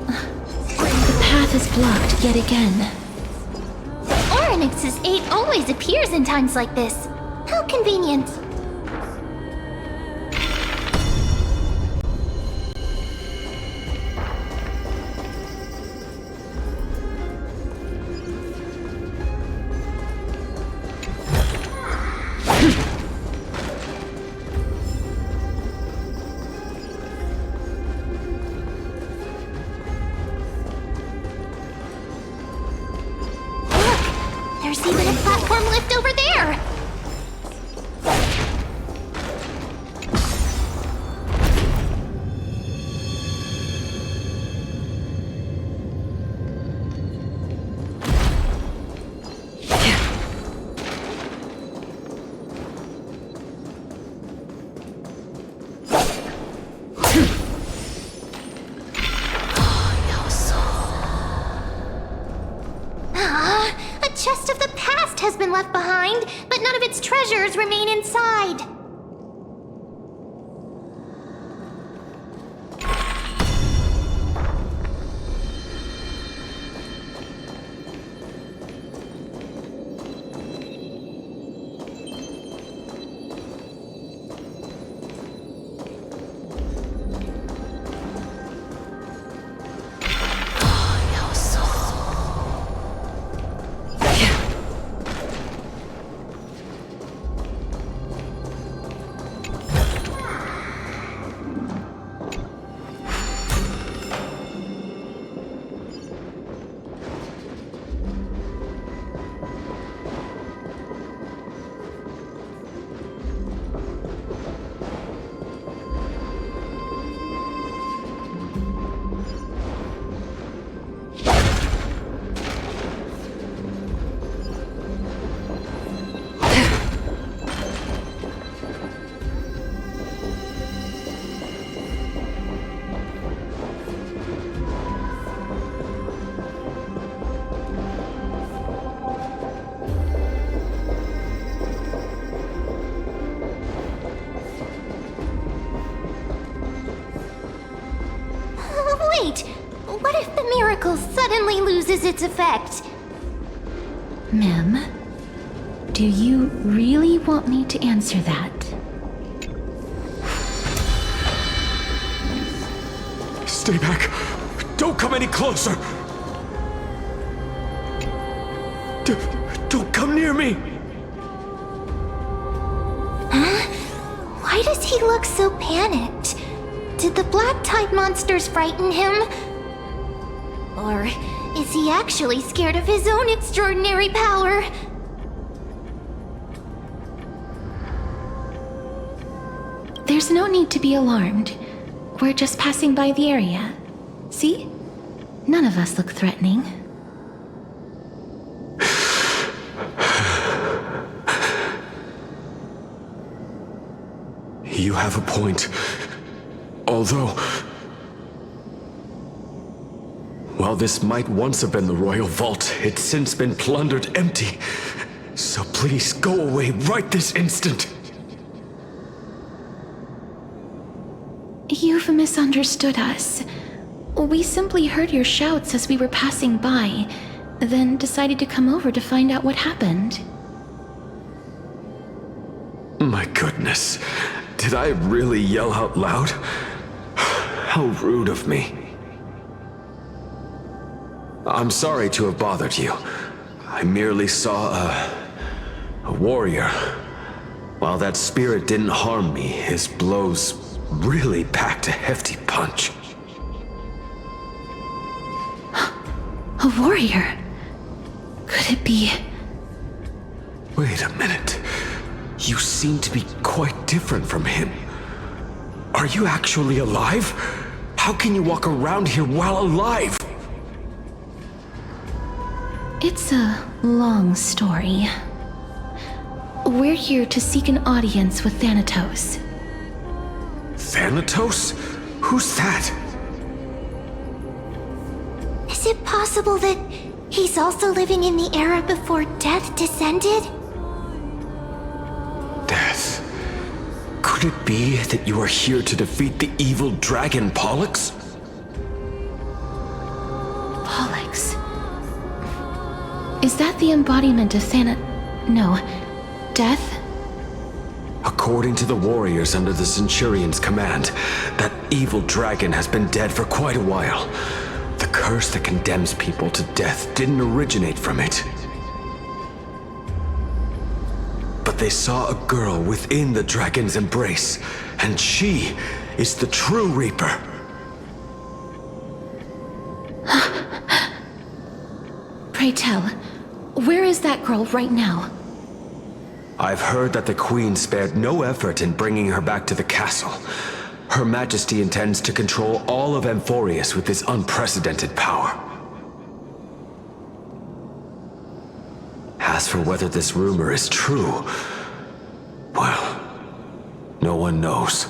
The path is blocked yet again.
Oryx's 8 always appears in times like this. How convenient. There's even a platform lift over there! chest of the past has been left behind, but none of its treasures remain inside. Wait, what if the miracle suddenly loses its effect?
Mem, do you really want me to answer that?
Stay back. Don't come any closer. Don't come near me.
Huh? Why does he look so panicked? Did the black tide monsters frighten him? Or is he actually scared of his own extraordinary power?
There's no need to be alarmed. We're just passing by the area. See? None of us look threatening.
You have a point. Although, while this might once have been the royal vault, it's since been plundered empty. So please go away right this instant.
You've misunderstood us. We simply heard your shouts as we were passing by, then decided to come over to find out what happened.
My goodness, did I really yell out loud? How rude of me. I'm sorry to have bothered you. I merely saw a warrior. While that spirit didn't harm me, his blows really packed a hefty punch.
A warrior? Could it be...
Wait a minute. You seem to be quite different from him. Are you actually alive? How can you walk around here while alive?
It's a long story. We're here to seek an audience with Thanatos.
Thanatos? Who's that?
Is it possible that he's also living in the era before death descended?
Death? Could it be that you are here to defeat the evil dragon Pollux?
Pollux? Is that the embodiment of No, death?
According to the warriors under the Centurion's command, that evil dragon has been dead for quite a while. The curse that condemns people to death didn't originate from it. But they saw a girl within the dragon's embrace, and she is the true Reaper.
Pray tell, where is that girl right now?
I've heard that the Queen spared no effort in bringing her back to the castle. Her Majesty intends to control all of Amphorius with this unprecedented power. As for whether this rumor is true, well, no one knows.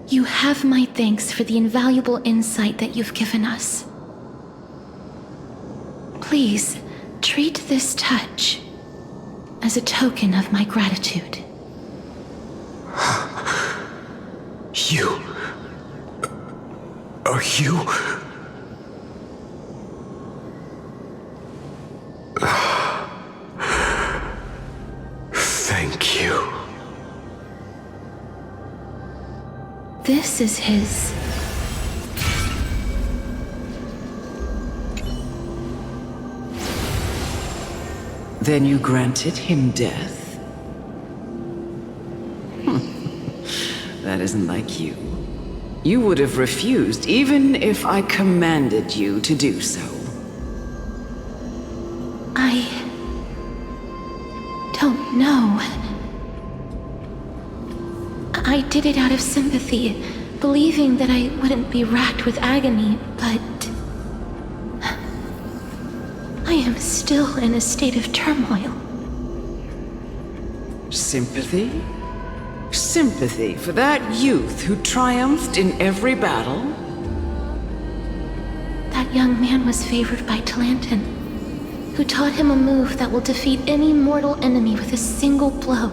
You have my thanks for the invaluable insight that you've given us. Please, treat this touch as a token of my gratitude.
You... Are you... Thank you.
This is his...
Then you granted him death? That isn't like you. You would have refused even if I commanded you to do so.
I... don't know. I did it out of sympathy, believing that I wouldn't be racked with agony, but... I am still in a state of turmoil.
Sympathy? Sympathy for that youth who triumphed in every battle?
That young man was favored by Talantin, who taught him a move that will defeat any mortal enemy with a single blow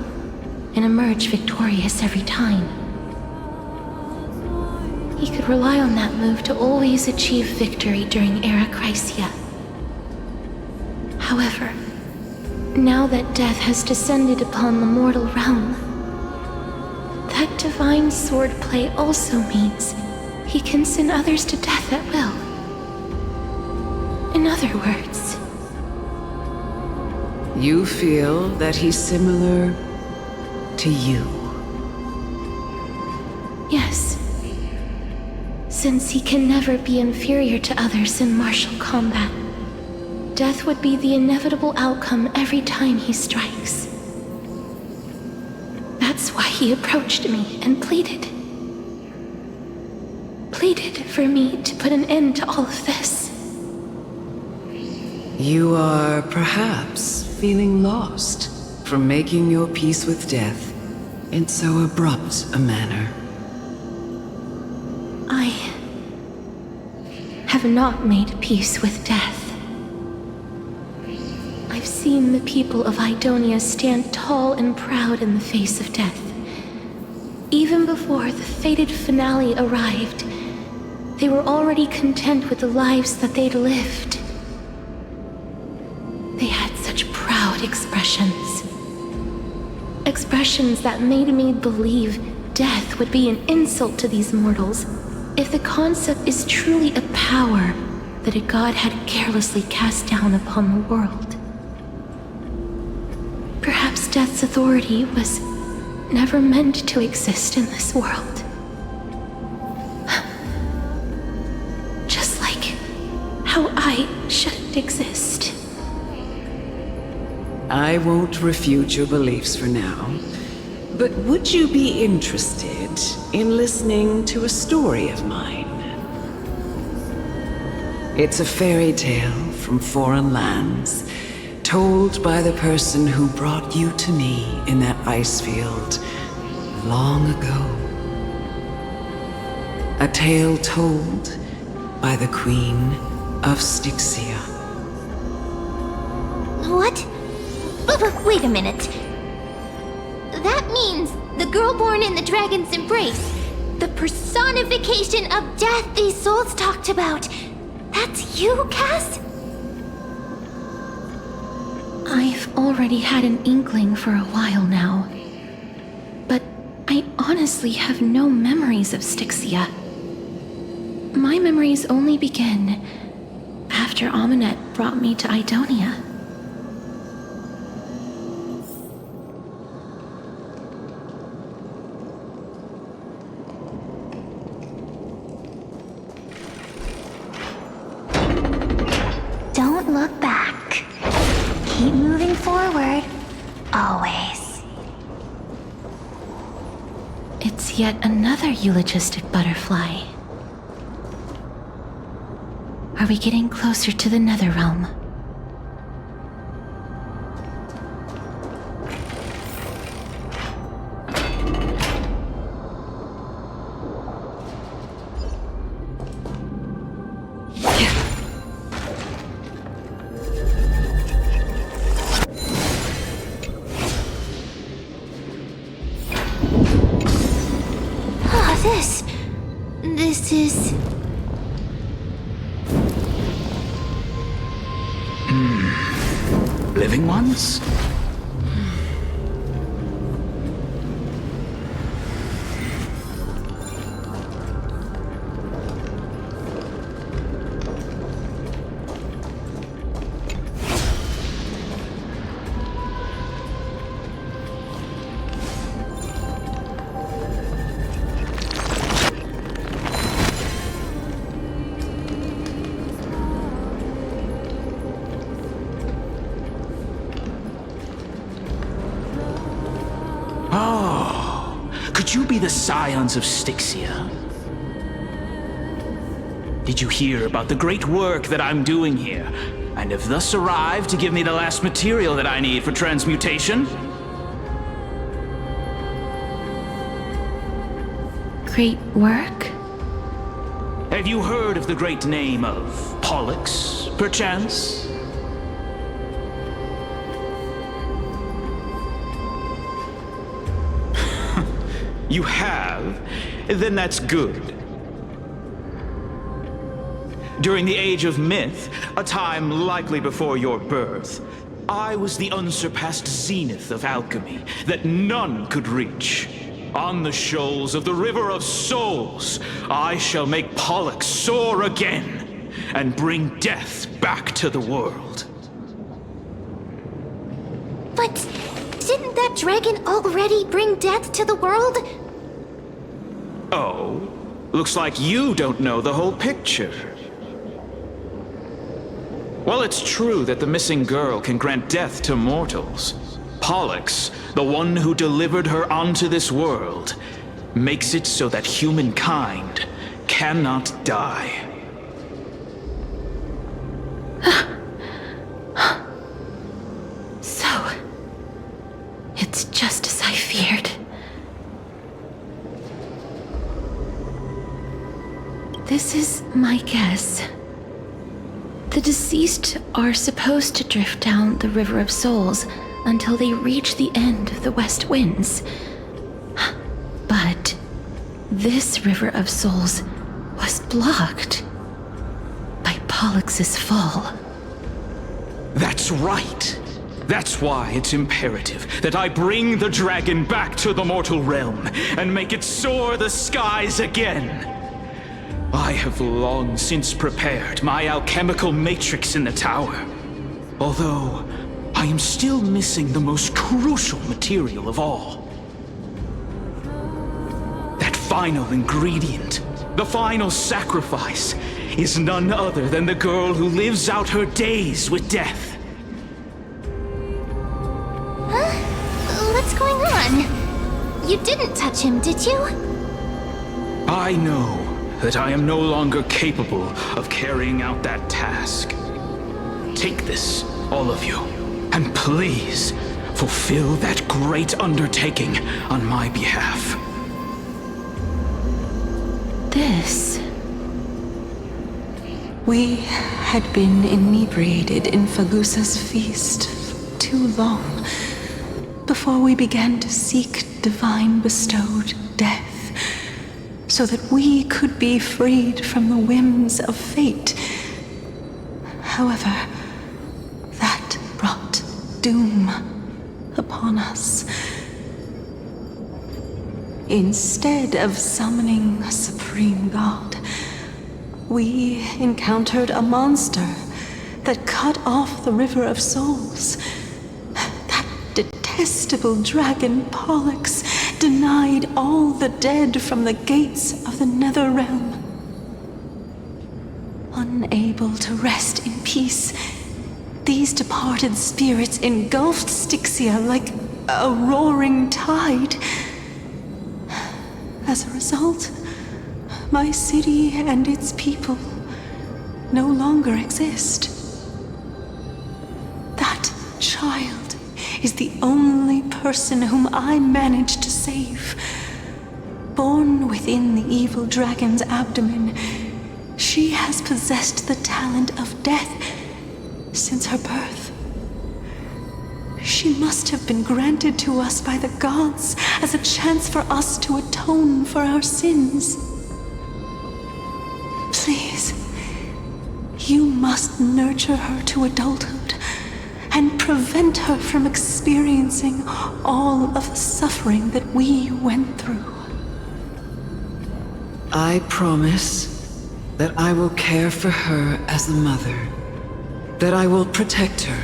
and emerge victorious every time. He could rely on that move to always achieve victory during Era Chrysia. However, now that death has descended upon the mortal realm, that divine swordplay also means he can send others to death at will. In other words...
You feel that he's similar to you?
Yes. Since he can never be inferior to others in martial combat, death would be the inevitable outcome every time he strikes. That's why he approached me and pleaded. Pleaded for me to put an end to all of this.
You are perhaps feeling lost from making your peace with death in so abrupt a manner.
I have not made peace with death. I've seen the people of Idonia stand tall and proud in the face of death. Even before the fated finale arrived, they were already content with the lives that they'd lived. They had such proud expressions. Expressions that made me believe death would be an insult to these mortals if the concept is truly a power that a god had carelessly cast down upon the world. Perhaps death's authority was never meant to exist in this world. Just like how I shouldn't exist.
I won't refute your beliefs for now, but would you be interested in listening to a story of mine? It's a fairy tale from foreign lands, told by the person who brought you to me in that ice field long ago. A tale told by the Queen of Styxia.
What? Wait a minute. That means the girl born in the dragon's embrace, the personification of death these souls talked about. That's you, Cass?
I've already had an inkling for a while now. But I honestly have no memories of Styxia. My memories only begin after Aminet brought me to Idonia.
Don't look back. Keep moving forward. Always.
It's yet another eulogistic butterfly. Are we getting closer to the Netherrealm?
living ones? Could you be the scions of Styxia? Did you hear about the great work that I'm doing here, and have thus arrived to give me the last material that I need for transmutation?
Great work?
Have you heard of the great name of Pollux, perchance? You have? Then that's good. During the Age of Myth, a time likely before your birth, I was the unsurpassed zenith of alchemy that none could reach. On the shoals of the River of Souls, I shall make Pollux soar again and bring death back to the world.
But didn't that dragon already bring death to the world?
Oh, looks like you don't know the whole picture. While it's true that the missing girl can grant death to mortals, Pollux, the one who delivered her onto this world, makes it so that humankind cannot die.
So, it's just as I feared. This is my guess. The deceased are supposed to drift down the River of Souls until they reach the end of the West Winds. But this River of Souls was blocked by Pollux's fall.
That's right. That's why it's imperative that I bring the dragon back to the mortal realm and make it soar the skies again. I have long since prepared my alchemical matrix in the tower, although I am still missing the most crucial material of all. That final ingredient, the final sacrifice, is none other than the girl who lives out her days with death.
Huh? What's going on? You didn't touch him, did you?
I know that I am no longer capable of carrying out that task. Take this, all of you, and please fulfill that great undertaking on my behalf.
This. We had been inebriated in Fagusa's feast for too long before we began to seek divine bestowed death, so that we could be freed from the whims of fate. However, that brought doom upon us. Instead of summoning a supreme god, we encountered a monster that cut off the River of Souls. That detestable dragon Pollux denied all the dead from the gates of the nether realm. Unable to rest in peace, these departed spirits engulfed Styxia like a roaring tide. As a result, my city and its people no longer exist. That child is the only person whom I managed to save. Born within the evil dragon's abdomen, she has possessed the talent of death since her birth. She must have been granted to us by the gods as a chance for us to atone for our sins. Please, you must nurture her to adulthood
and prevent her from experiencing all of the suffering that we went through.
I promise that I will care for her as a mother, that I will protect her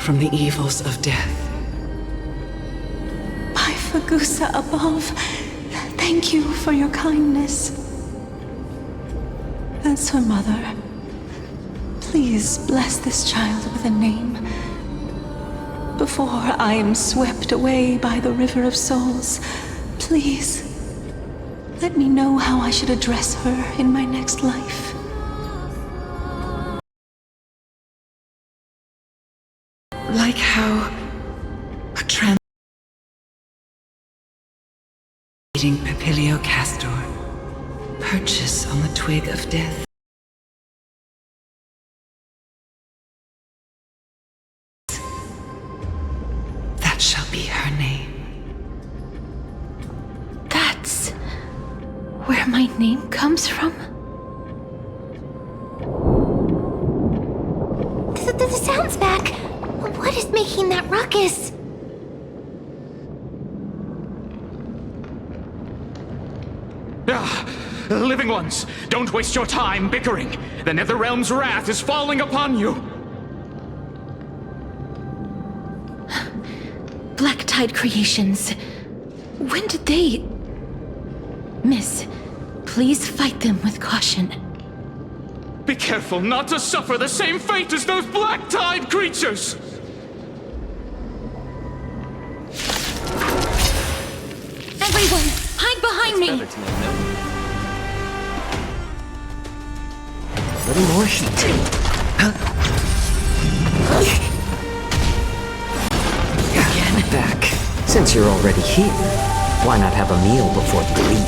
from the evils of death.
By Fagusa above, thank you for your kindness. As her mother, please bless this child with a name before I am swept away by the river of souls. Please, let me know how I should address her in my next life.
Like how a eating Papilio castor, perches on the twig of death. That shall be her name.
That's where my name comes from?
The sound's back. What is making that ruckus?
Living ones, don't waste your time bickering. The Netherrealm's wrath is falling upon you.
Black Tide Creations. When did they... Miss, please fight them with caution.
Be careful not to suffer the same fate as those Black Tide creatures!
Everyone, hide behind me!
A little more heat. Again? Back. Since you're already here, why not have a meal before you leave?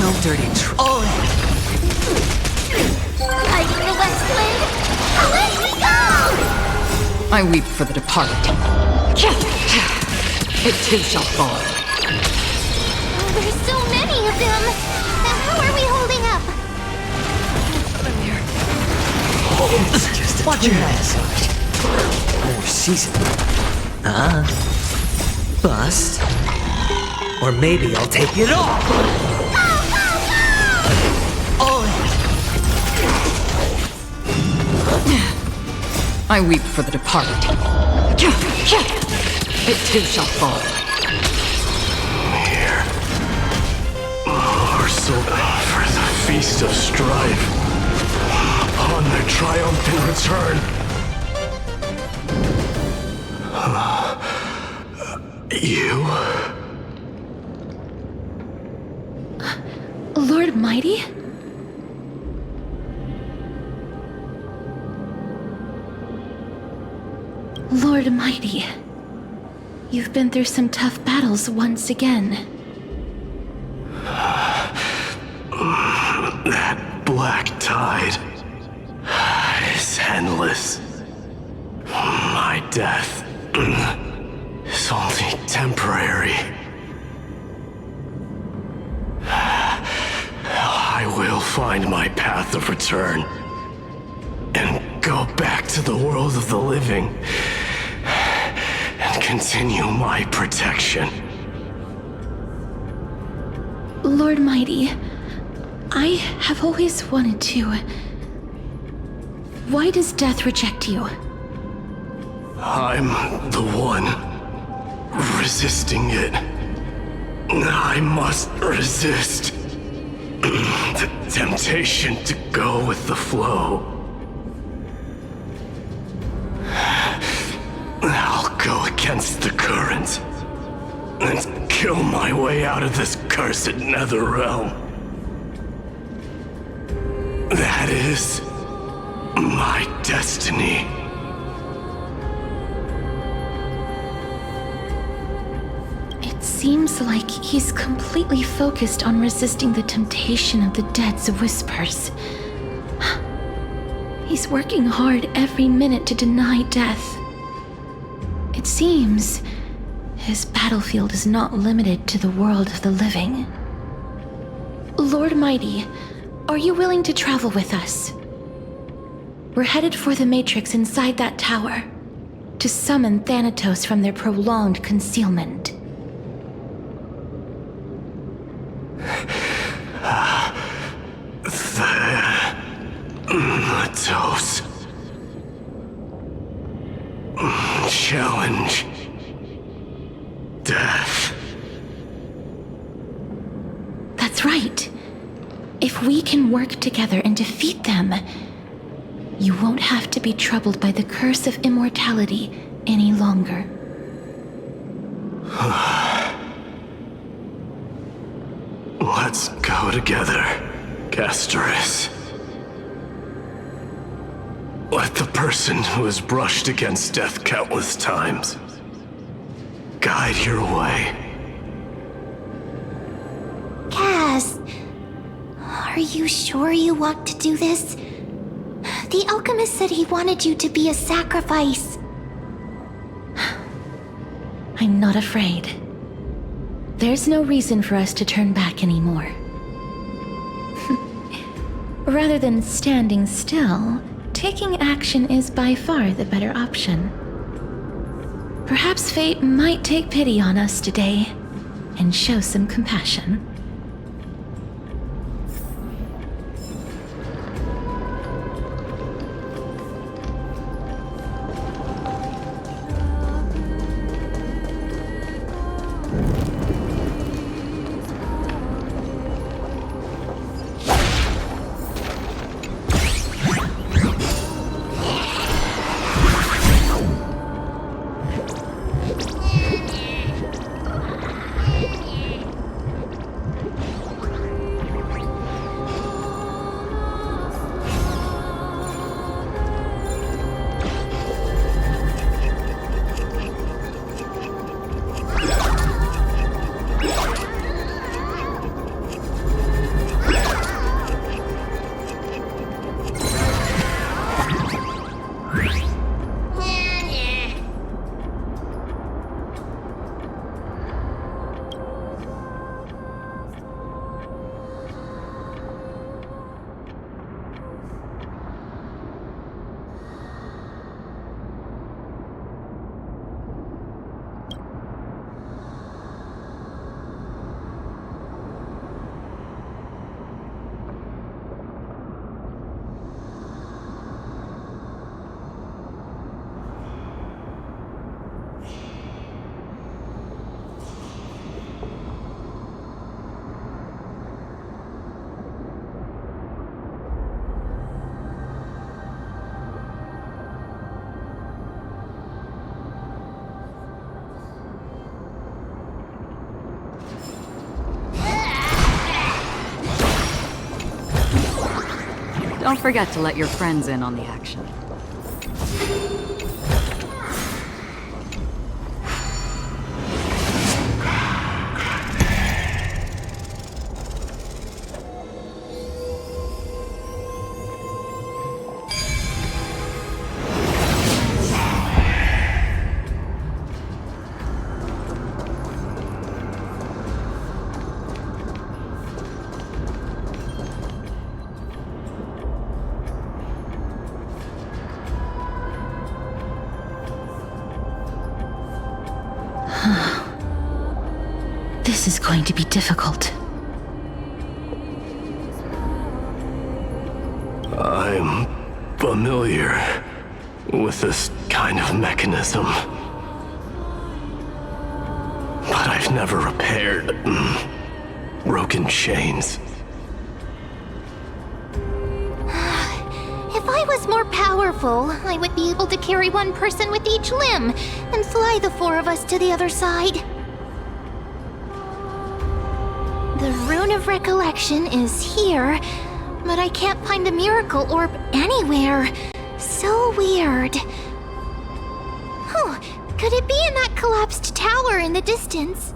No dirty
Oh! Tiger Westland! Let me go!
I weep for the departed. It too shall fall.
There's so many of them! How are we holding up?
It's just a twin massage. More seasoned. Bust. Or maybe I'll take it off!
I weep for the departed. It too shall fall.
Here. Ursula for the Feast of Strife. On their triumphant return. You?
Lord Mighty? Lord Mighty, you've been through some tough battles once again.
That black tide is endless. My death is only temporary. I will find my path of return and go back to the world of the living and continue my protection.
Lord Mighty, I have always wanted to. Why does death reject you?
I'm the one resisting it. I must resist the temptation to go with the flow. I'll go against the current and kill my way out of this cursed nether realm. That is my destiny.
It seems like he's completely focused on resisting the temptation of the dead's whispers. He's working hard every minute to deny death. It seems his battlefield is not limited to the world of the living. Lord Mighty, Are you willing to travel with us? We're headed for the Matrix inside that tower, to summon Thanatos from their prolonged concealment.
Thanatos. Challenge. Death.
That's right. If we can work together and defeat them, you won't have to be troubled by the curse of immortality any longer.
Let's go together, Castoris. Let the person who has brushed against death countless times guide your way.
Cass, are you sure you want to do this? The alchemist said he wanted you to be a sacrifice.
I'm not afraid. There's no reason for us to turn back anymore. Rather than standing still, taking action is by far the better option. Perhaps fate might take pity on us today and show some compassion.
Don't forget to let your friends in on the action.
This is going to be difficult.
I'm familiar with this kind of mechanism. But I've never repaired broken chains.
If I was more powerful, I would be able to carry one person with each limb and fly the four of us to the other side. The Rune of Recollection is here, but I can't find the miracle orb anywhere. So weird. Could it be in that collapsed tower in the distance?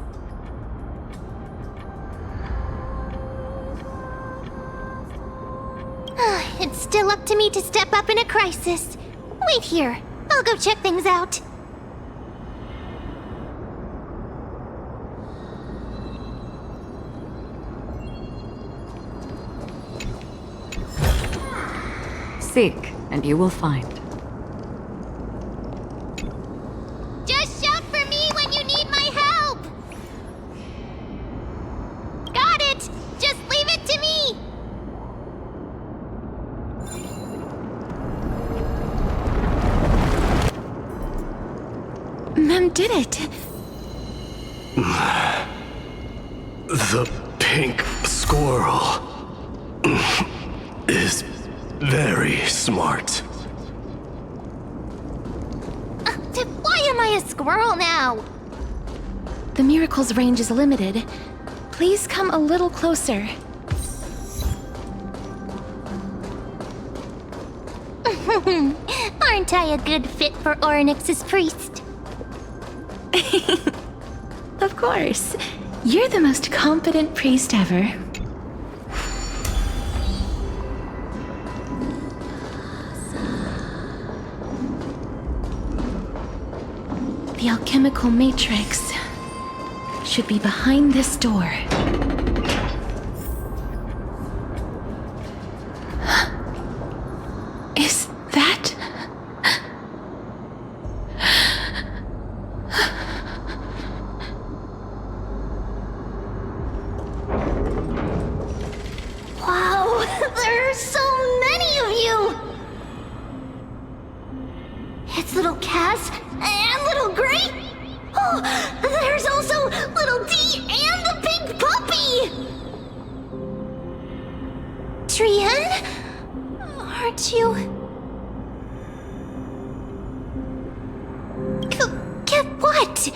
It's still up to me to step up in a crisis. Wait here. I'll go check things out.
Seek, and you will find.
Just shout for me when you need my help! Got it! Just leave it to me!
Mem did it!
The pink squirrel is very smart.
Why am I a squirrel now?
The miracle's range is limited. Please come a little closer.
Aren't I a good fit for Orynyx's priest?
Of course. You're the most competent priest ever. The alchemical matrix should be behind this door. Is that...
Wow, there are so many of you! It's little Cass and little Gray. Oh, there's also little D and the pink puppy! Trian? Aren't you... Get what?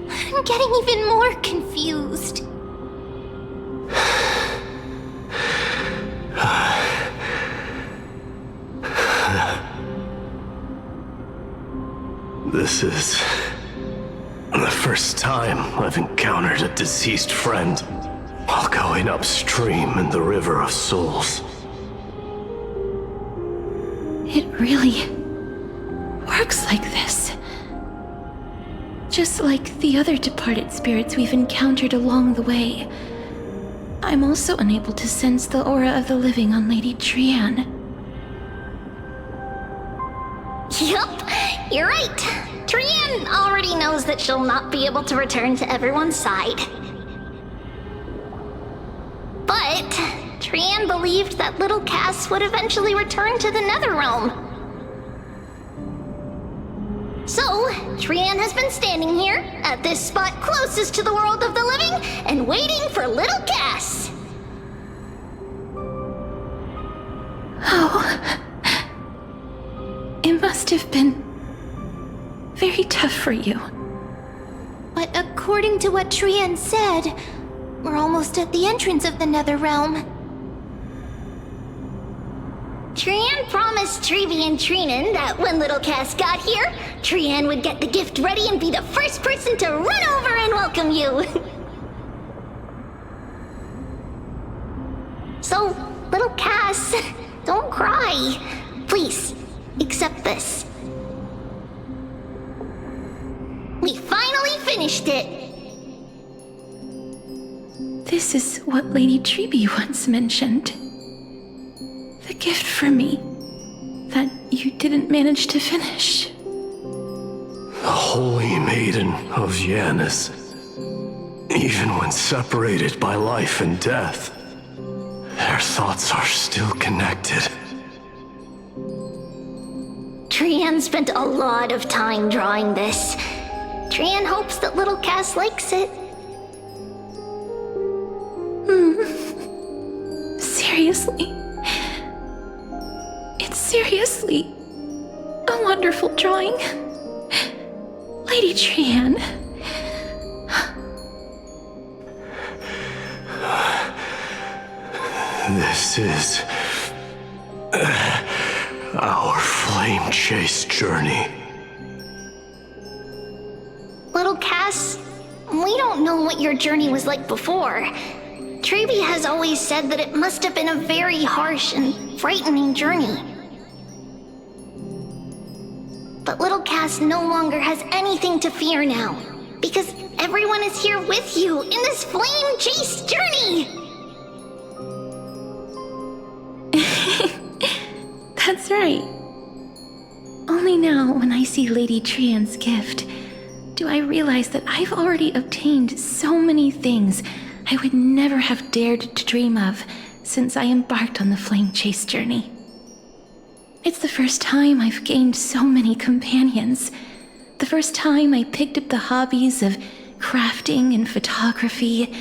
I'm getting even more confused.
This is the first time I've encountered a deceased friend while going upstream in the River of Souls.
It really works like this. Just like the other departed spirits we've encountered along the way. I'm also unable to sense the aura of the living on Lady Trian.
Yup, you're right. Trian already knows that she'll not be able to return to everyone's side. But Trian believed that little Cass would eventually return to the Netherrealm. So, Trian has been standing here, at this spot closest to the world of the living, and waiting for little Cass.
Oh. It must have been very tough for you.
But according to what Trian said, we're almost at the entrance of the Netherrealm. Trian promised Trevi and Trinan that when little Cass got here, Trian would get the gift ready and be the first person to run over and welcome you. So, little Cass, don't cry. Please, accept this. We finally finished it!
This is what Lady Trevi once mentioned. The gift for me that you didn't manage to finish.
The Holy Maiden of Yanis. Even when separated by life and death, their thoughts are still connected.
Trian spent a lot of time drawing this. Trian hopes that little Cass likes it.
Seriously? It's seriously a wonderful drawing. Lady Trian.
This is our flame chase journey.
Little Cass, we don't know what your journey was like before. Trevi has always said that it must have been a very harsh and frightening journey. But little Cass no longer has anything to fear now, because everyone is here with you in this flame chase journey!
That's That's right. Only now, when I see Lady Trian's gift, do I realize that I've already obtained so many things I would never have dared to dream of since I embarked on the flame chase journey. It's the first time I've gained so many companions. The first time I picked up the hobbies of crafting and photography.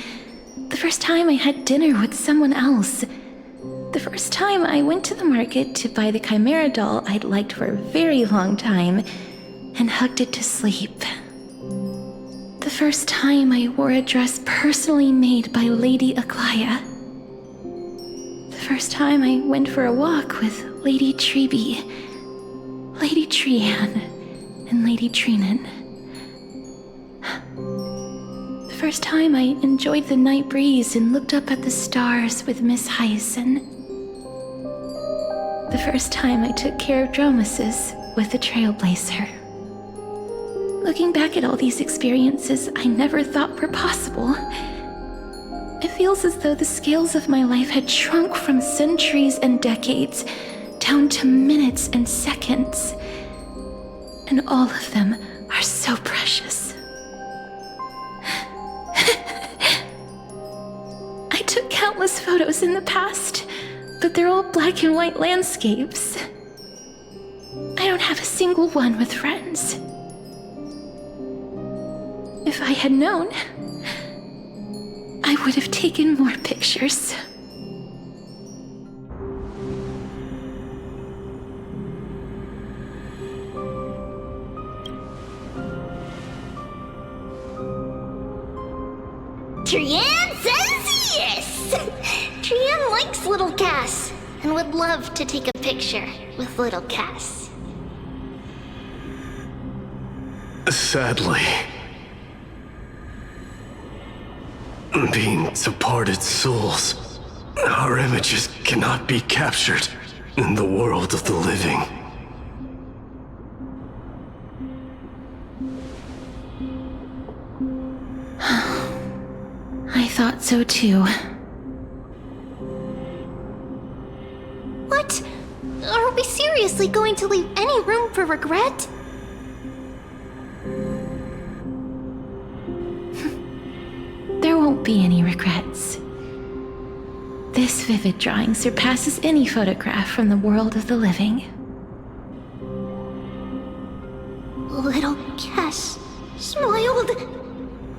The first time I had dinner with someone else. The first time I went to the market to buy the Chimera doll I'd liked for a very long time and hugged it to sleep. The first time I wore a dress personally made by Lady Aglaia. The first time I went for a walk with Lady Treeby, Lady Trian, and Lady Trinan. The first time I enjoyed the night breeze and looked up at the stars with Miss Hyacinth. The first time I took care of Dromesis with the Trailblazer. Looking back at all these experiences I never thought were possible, it feels as though the scales of my life had shrunk from centuries and decades down to minutes and seconds. And all of them are so precious. I took countless photos in the past, but they're all black and white landscapes. I don't have a single one with friends. If I had known, I would have taken more pictures.
Trian says yes! Trian likes little Cass and would love to take a picture with little Cass.
Sadly, being departed souls, our images cannot be captured in the world of the living.
I thought so too.
What? Are we seriously going to leave any room for regret?
There won't be any regrets. This vivid drawing surpasses any photograph from the world of the living.
Little Cass smiled.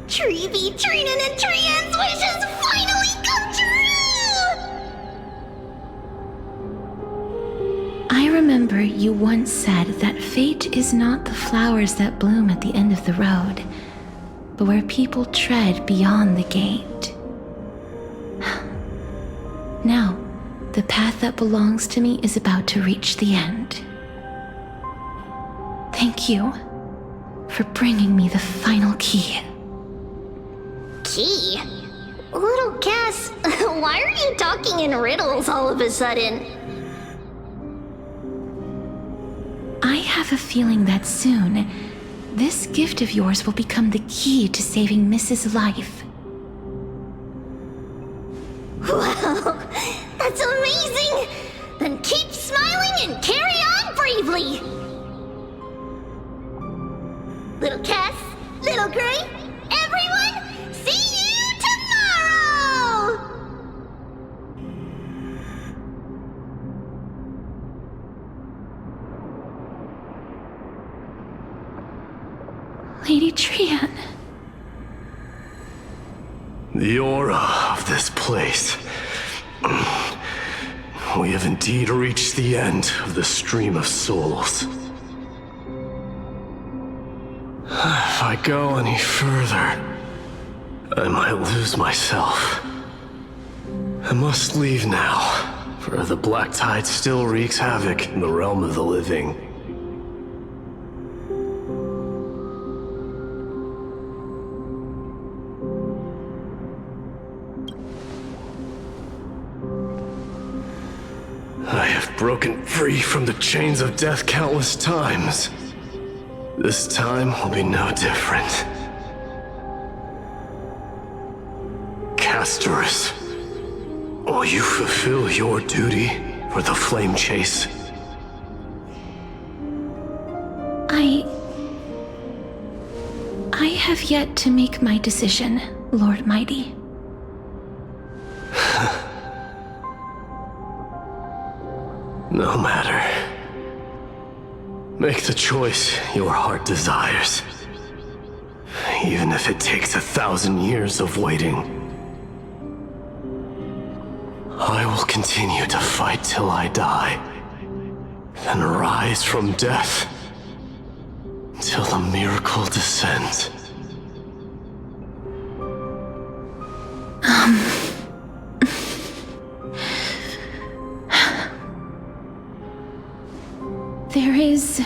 Treeby, Trinan, and Trian's wishes finally come true!
I remember you once said that fate is not the flowers that bloom at the end of the road, but where people tread beyond the gate. Now, the path that belongs to me is about to reach the end. Thank you for bringing me the final key.
Key? Little Cass, why are you talking in riddles all of a sudden?
I have a feeling that soon, this gift of yours will become the key to saving Mrs. Life.
Wow, that's amazing! Then keep smiling and carry on bravely! Little Cass, Little Gray, everyone, see you tomorrow!
Lady Trian.
The aura of this place. We have indeed reached the end of the stream of souls. If I go any further, I might lose myself. I must leave now, for the black tide still wreaks havoc in the realm of the living. I have broken free from the chains of death countless times. This time will be no different. Castorus, will you fulfill your duty for the flame chase?
have yet to make my decision, Lord Mighty.
No matter. Make the choice your heart desires. Even if it takes 1,000 years of waiting. I will continue to fight till I die. Then rise from death. Till the miracle descends.
There is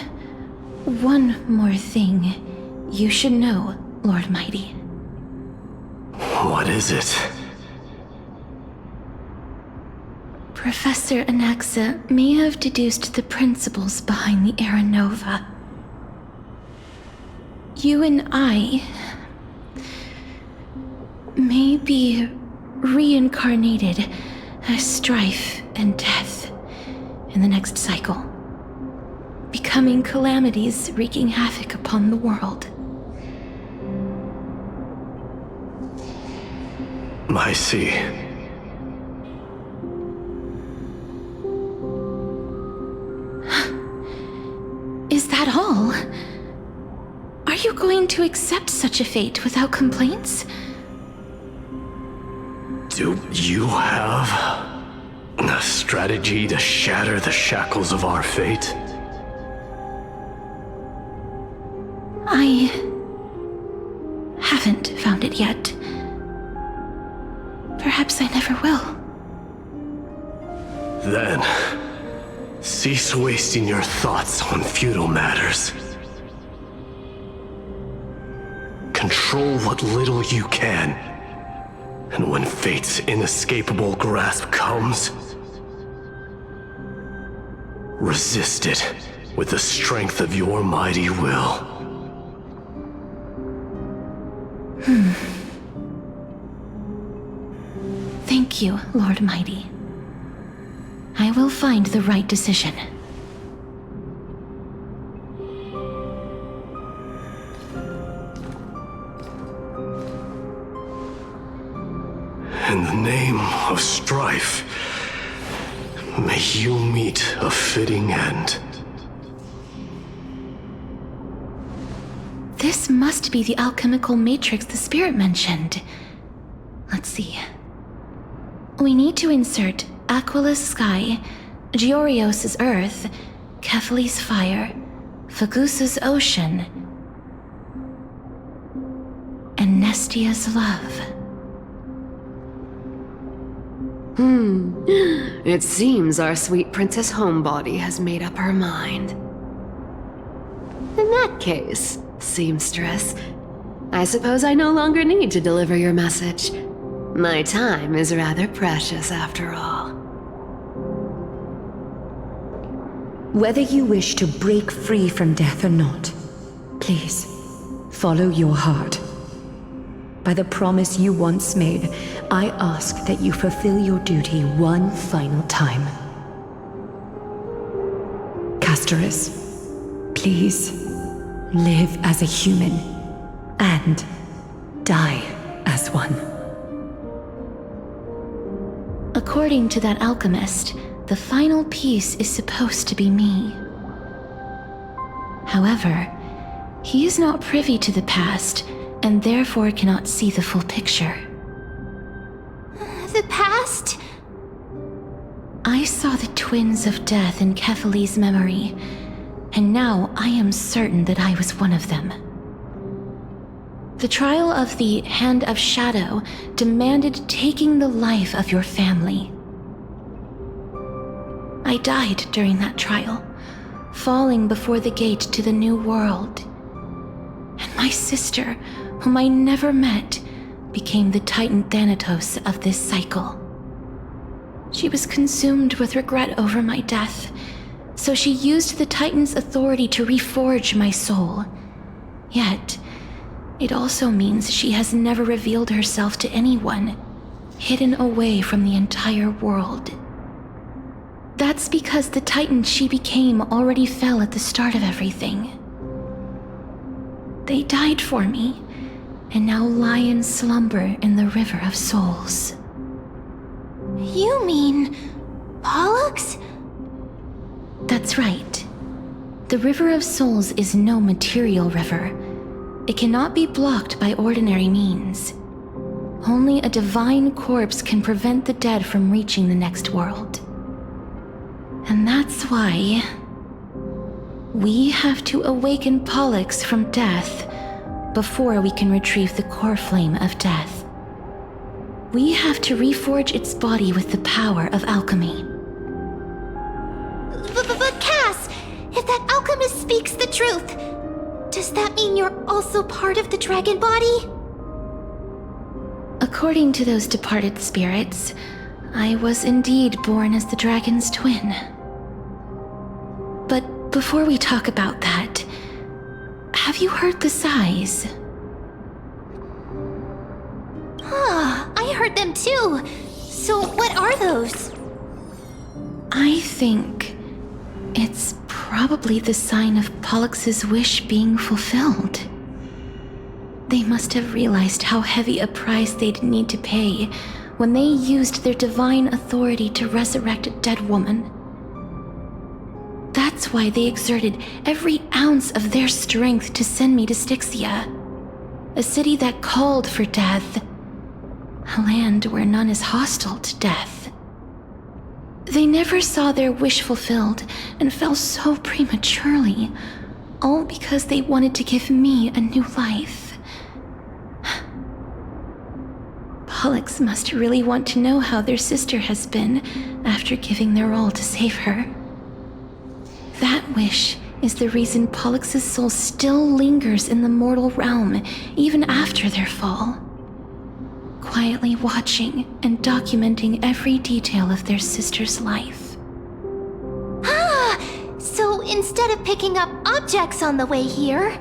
one more thing you should know, Lord Mighty.
What is it?
Professor Anaxa may have deduced the principles behind the Era Nova. You and I may be reincarnated as strife and death in the next cycle, becoming calamities wreaking havoc upon the world.
I see.
Is that all? Are you going to accept such a fate without complaints?
Do you have a strategy to shatter the shackles of our fate?
I haven't found it yet. Perhaps I never will.
Then, cease wasting your thoughts on futile matters. Control what little you can. And when fate's inescapable grasp comes, resist it with the strength of your mighty will.
Thank you, Lord Mighty. I will find the right decision.
In the name of strife, may you meet a fitting end.
This must be the alchemical matrix the spirit mentioned. Let's see. We need to insert Aquila's sky, Georios' earth, Kephali's fire, Fagusa's ocean, and Nestia's love.
It seems our sweet Princess Homebody has made up her mind. In that case, seamstress, I suppose I no longer need to deliver your message. My time is rather precious after all.
Whether you wish to break free from death or not, please, follow your heart. By the promise you once made, I ask that you fulfill your duty one final time. Castorus, please, live as a human, and die as one.
According to that alchemist, the final piece is supposed to be me. However, he is not privy to the past, and therefore cannot see the full picture.
The past?
I saw the twins of death in Kephali's memory, and now I am certain that I was one of them. The trial of the Hand of Shadow demanded taking the life of your family. I died during that trial, falling before the gate to the new world. And my sister, whom I never met, became the Titan Thanatos of this cycle. She was consumed with regret over my death, so she used the Titan's authority to reforge my soul. Yet, it also means she has never revealed herself to anyone, hidden away from the entire world. That's because the Titan she became already fell at the start of everything. They died for me, and now lie in slumber in the River of Souls.
You mean... Pollux?
That's right. The River of Souls is no material river. It cannot be blocked by ordinary means. Only a divine corpse can prevent the dead from reaching the next world. And that's why... we have to awaken Pollux from death before we can retrieve the core flame of death. We have to reforge its body with the power of alchemy.
But Cass, if that alchemist speaks the truth, does that mean you're also part of the dragon body?
According to those departed spirits, I was indeed born as the dragon's twin. But before we talk about that, have you heard the sighs?
Ah, I heard them too. So what are those?
I think it's probably the sign of Pollux's wish being fulfilled. They must have realized how heavy a price they'd need to pay when they used their divine authority to resurrect a dead woman. That's why they exerted every ounce of their strength to send me to Styxia, a city that called for death, a land where none is hostile to death. They never saw their wish fulfilled and fell so prematurely, all because they wanted to give me a new life. Pollux must really want to know how their sister has been after giving their all to save her. That wish is the reason Pollux's soul still lingers in the mortal realm even after their fall, quietly watching and documenting every detail of their sister's life.
Ah! So instead of picking up objects on the way here...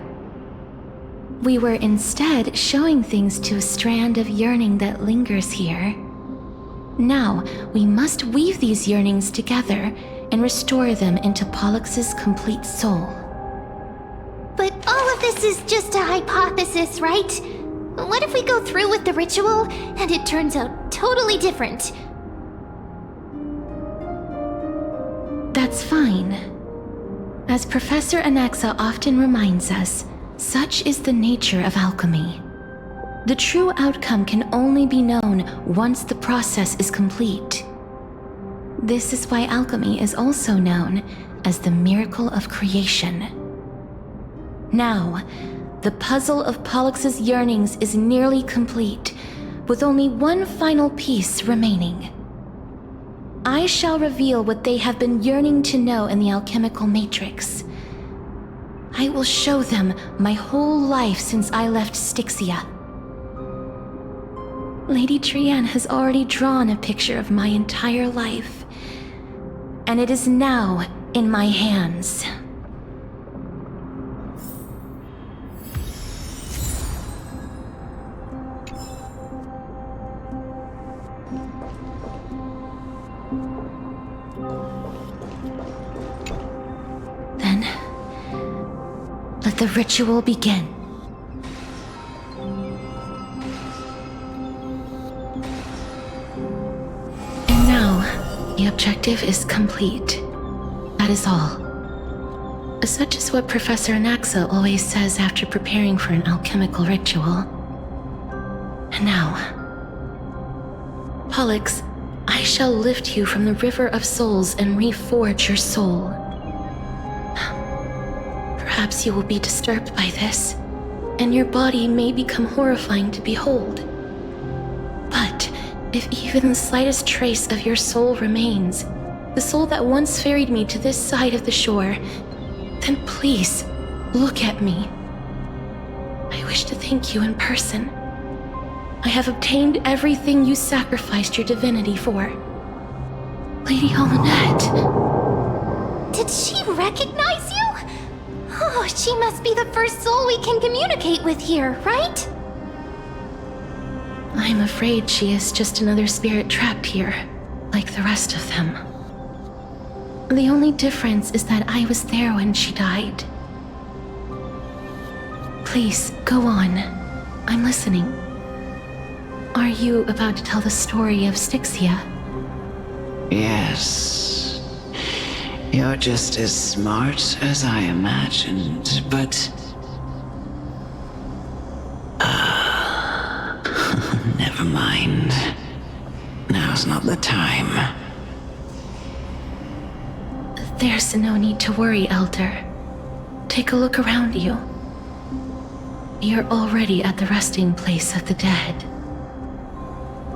We were instead showing things to a strand of yearning that lingers here. Now, we must weave these yearnings together and restore them into Pollux's complete soul.
But all of this is just a hypothesis, right? What if we go through with the ritual and it turns out totally different?
That's fine. As Professor Anaxa often reminds us, such is the nature of alchemy. The true outcome can only be known once the process is complete. This is why alchemy is also known as the miracle of creation. Now, the puzzle of Pollux's yearnings is nearly complete, with only one final piece remaining. I shall reveal what they have been yearning to know in the alchemical matrix. I will show them my whole life since I left Styxia. Lady Trienne has already drawn a picture of my entire life, and it is now in my hands. Then, let the ritual begin. And now, the objective is complete. That is all. Such is what Professor Anaxa always says after preparing for an alchemical ritual. And now, Pollux, I shall lift you from the River of Souls and reforge your soul. Perhaps you will be disturbed by this, and your body may become horrifying to behold. But if even the slightest trace of your soul remains, the soul that once ferried me to this side of the shore, then please, look at me. I wish to thank you in person. I have obtained everything you sacrificed your divinity for. Lady Alanette.
Did she recognize you? Oh, she must be the first soul we can communicate with here, right?
I'm afraid she is just another spirit trapped here, like the rest of them. The only difference is that I was there when she died. Please, go on. I'm listening. Are you about to tell the story of Styxia?
Yes. You're just as smart as I imagined, but... never mind. Now's not the time.
There's no need to worry, Elder. Take a look around you. You're already at the resting place of the dead.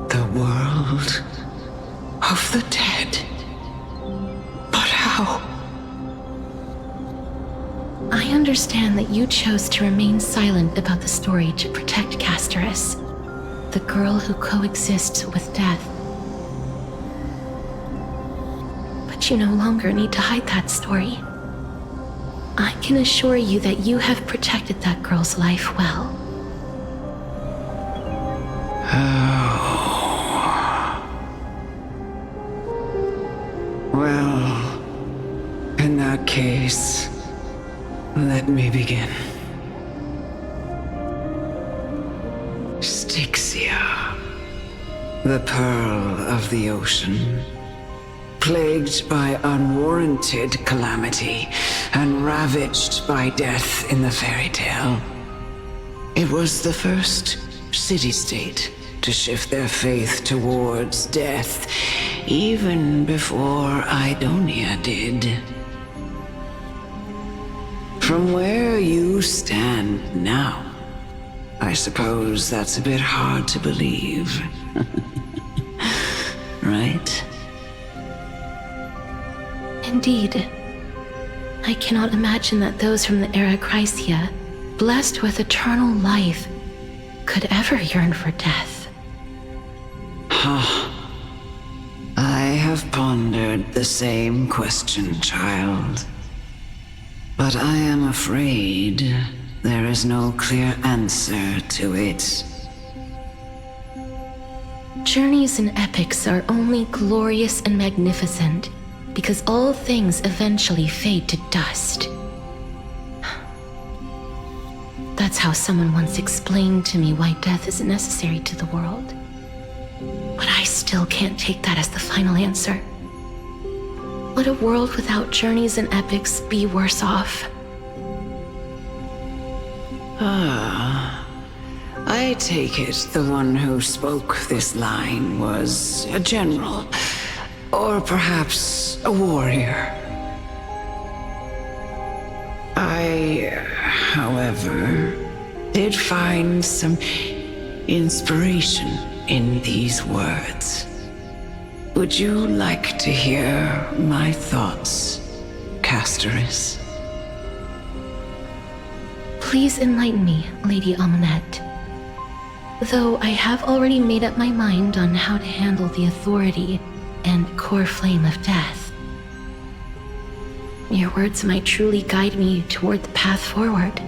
The world of the dead? But how?
I understand that you chose to remain silent about the story to protect Casterus, the girl who coexists with death. But you no longer need to hide that story. I can assure you that you have protected that girl's life well.
Well, in that case, let me begin. Styxia, the pearl of the ocean, plagued by unwarranted calamity and ravaged by death in the fairy tale. It was the first city-state to shift their faith towards death, even before Idonia did. From where you stand now, I suppose that's a bit hard to believe. Right?
Indeed. I cannot imagine that those from the Era Chrysia, blessed with eternal life, could ever yearn for death.
I have pondered the same question, child. But I am afraid there is no clear answer to it.
Journeys and epics are only glorious and magnificent because all things eventually fade to dust. That's how someone once explained to me why death is necessary to the world. But I still can't take that as the final answer. Would a world without journeys and epics be worse off?
I take it the one who spoke this line was a general, or perhaps a warrior. I, however, did find some inspiration in these words. Would you like to hear my thoughts, Casterus?
Please enlighten me, Lady Amunet. Though I have already made up my mind on how to handle the authority and core flame of death. Your words might truly guide me toward the path forward.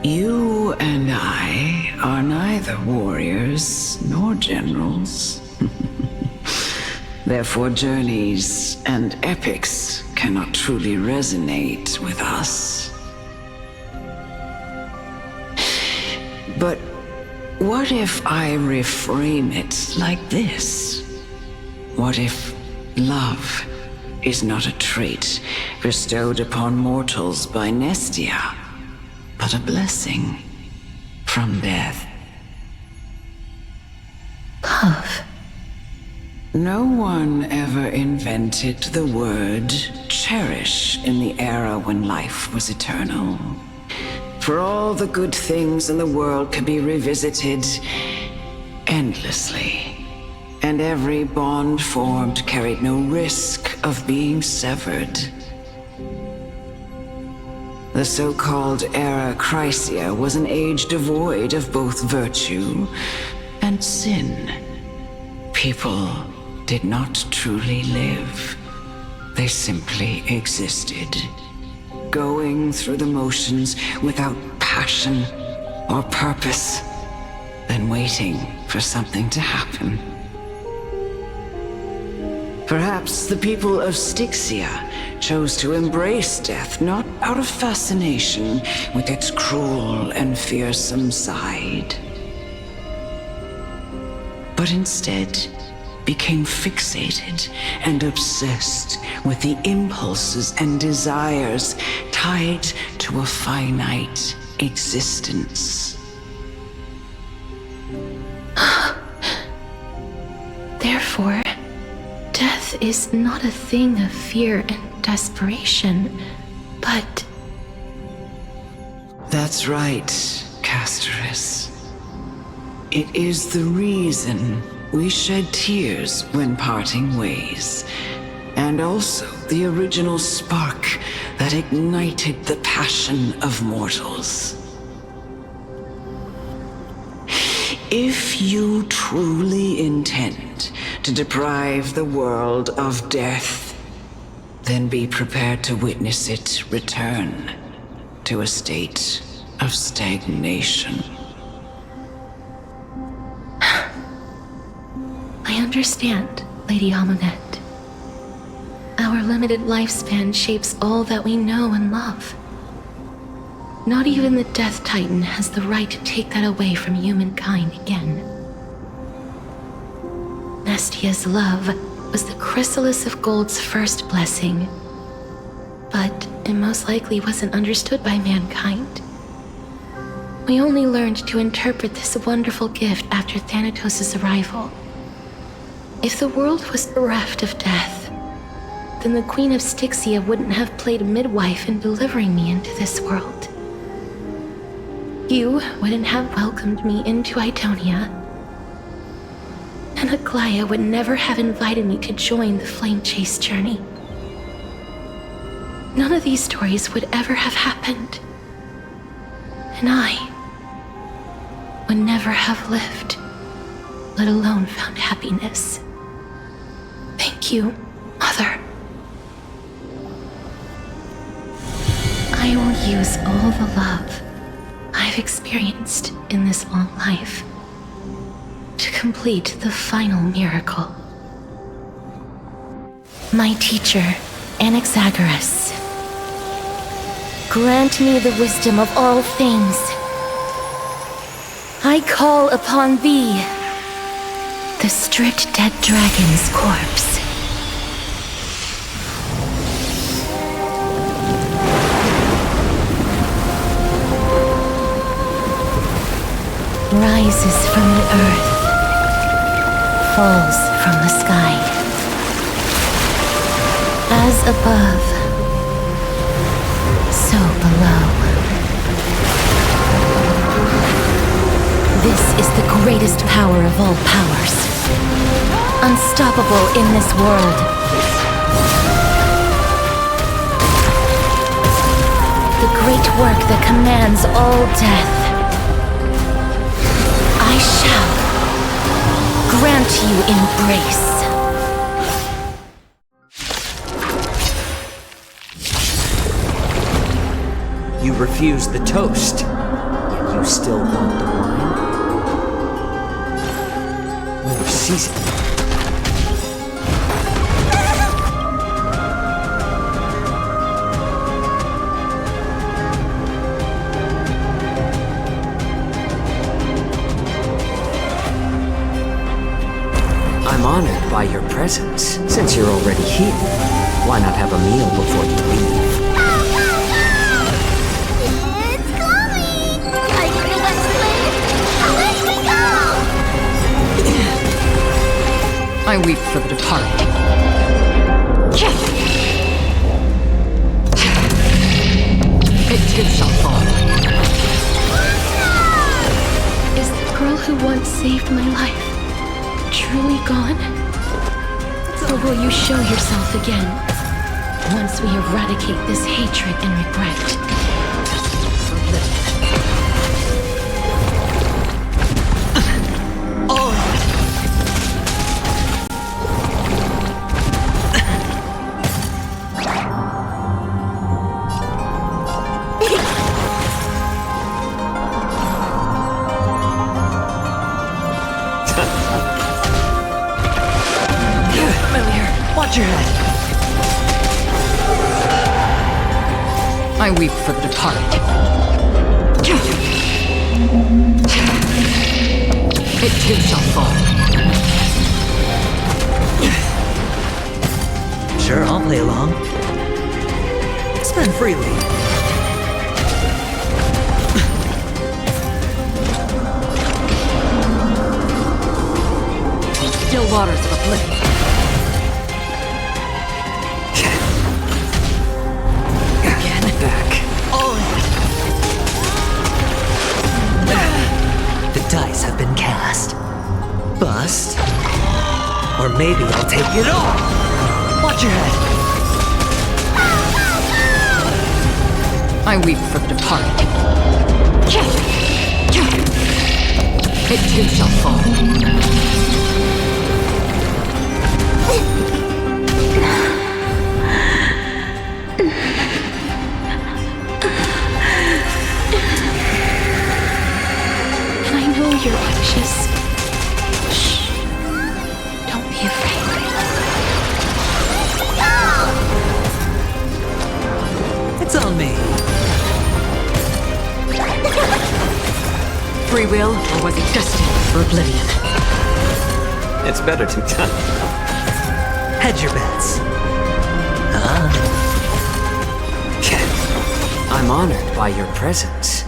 You and I are neither warriors nor generals. Therefore, journeys and epics cannot truly resonate with us. But what if I reframe it like this? What if love is not a trait bestowed upon mortals by Nestia, but a blessing from death?
Love.
No one ever invented the word cherish in the era when life was eternal. For all the good things in the world can be revisited endlessly, and every bond formed carried no risk of being severed. The so-called Era Chrysia was an age devoid of both virtue and sin. People did not truly live. They simply existed, going through the motions without passion or purpose, then waiting for something to happen. Perhaps the people of Styxia chose to embrace death not out of fascination with its cruel and fearsome side, but instead became fixated and obsessed with the impulses and desires tied to a finite existence.
Therefore, death is not a thing of fear and desperation, but...
That's right, Casterus. It is the reason we shed tears when parting ways, and also the original spark that ignited the passion of mortals. If you truly intend to deprive the world of death, then be prepared to witness it return to a state of stagnation.
I understand, Lady Amunet. Our limited lifespan shapes all that we know and love. Not even the Death Titan has the right to take that away from humankind again. Nestia's love was the chrysalis of Gold's first blessing, but it most likely wasn't understood by mankind. We only learned to interpret this wonderful gift after Thanatos' arrival. If the world was bereft of death, then the Queen of Styxia wouldn't have played a midwife in delivering me into this world. You wouldn't have welcomed me into Itonia, and Aglaia would never have invited me to join the Flame Chase journey. None of these stories would ever have happened, and I would never have lived, let alone found happiness. Thank you, Mother. I will use all the love I've experienced in this long life to complete the final miracle. My teacher, Anaxagoras, grant me the wisdom of all things. I call upon thee, the stripped dead dragon's corpse. Rises from the earth, falls from the sky. As above, so below. This is the greatest power of all powers, unstoppable in this world. The great work that commands all death. I shall grant you embrace.
You refuse the toast, yet you still want the wine? More season. I'm honored by your presence. Since you're already here, why not have a meal before you leave?
It's coming! I feel that slave! Let me go!
I weep for the departed. It too shall fall.
Is the girl who once saved my life truly gone? Or will you show yourself again, once we eradicate this hatred and regret?
Familiar.
Watch your head. I weep for the departed. It too shall fall. Sure, I'll play along. Spend freely. Still waters of oblivion. Again, back. All in. The dice have been cast. Bust. Or maybe I'll take it all. Watch your head. I weep for the departed. It too shall fall.
And I know you're anxious. Shh. Don't be afraid.
It's on me. Free will, or was it destined for oblivion? It's better to die. Hedge your bets. I'm honored by your presence.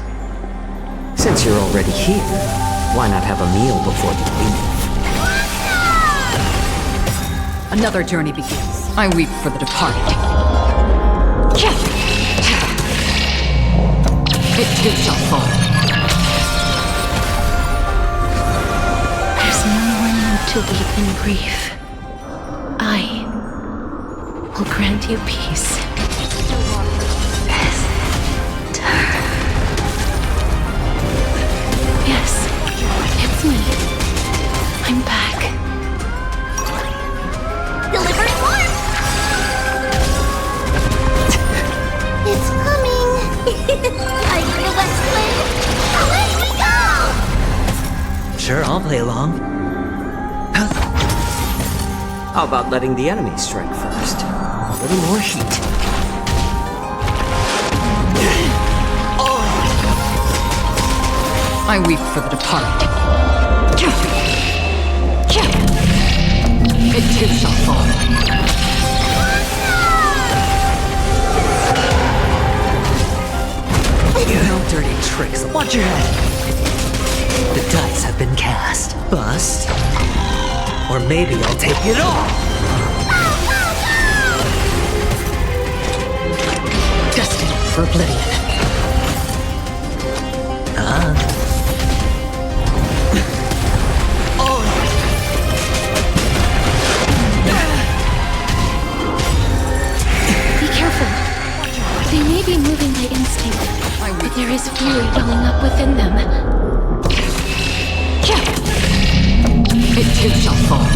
Since you're already here, why not have a meal before you leave? Another journey begins. I weep for the departed. It too shall fall.
There's no more need to weep in grief. I will grant you peace. Yes, it's me. I'm back.
Delivering warmth! It's coming! Are you the West Wind? Away we go!
Sure, I'll play along. How about letting the enemy strike first? A little more heat. I weep for the departed. It too shall fall. No dirty tricks. Watch your head. The dice have been cast. Bust. Or maybe I'll take it all. Destined for oblivion.
Be careful. They may be moving by instinct, but there is fury welling up within them.
It too shall fall.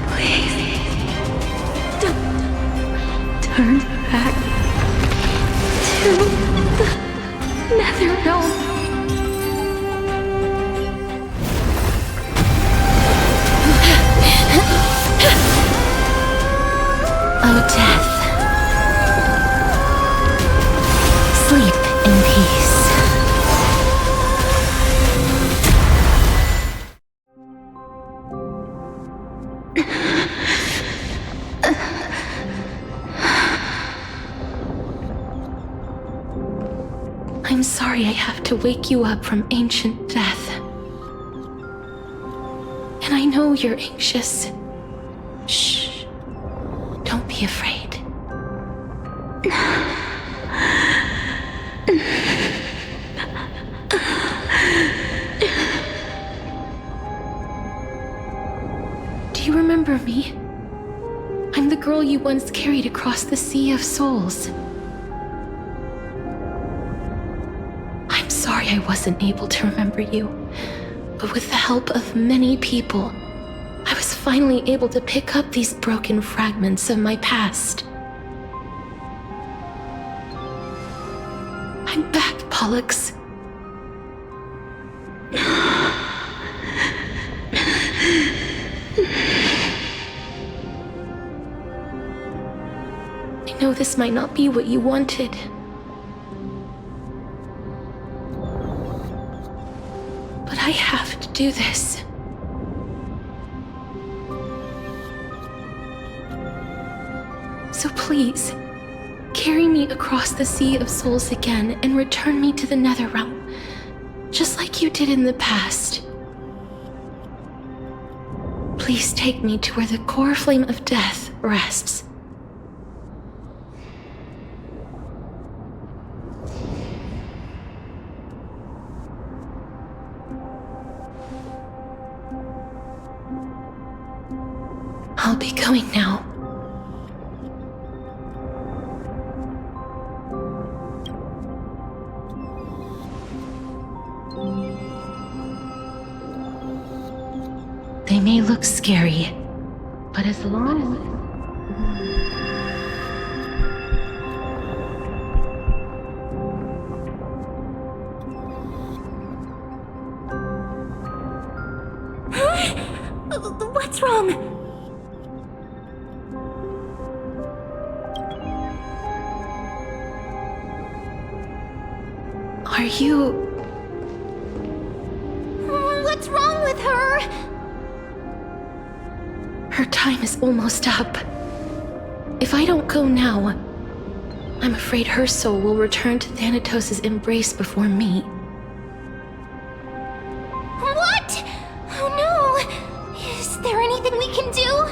Please, don't turn back to the Nether Realm.
Oh, death. Sleep in peace. I'm sorry I have to wake you up from ancient death. And I know you're anxious. Shh. Don't be afraid. Do you remember me? I'm the girl you once carried across the Sea of Souls. I'm sorry I wasn't able to remember you, but with the help of many people, I was finally able to pick up these broken fragments of my past. I'm back, Pollux. know this might not be what you wanted. But I have to do this. So please, carry me across the Sea of Souls again and return me to the Netherrealm, just like you did in the past. Please take me to where the core flame of death rests. I'll be going now. They may look scary, but as long as...
What's wrong?
Are you...
What's wrong with her?
Her time is almost up. If I don't go now, I'm afraid her soul will return to Thanatos' embrace before me.
What? Oh no! Is there anything we can do?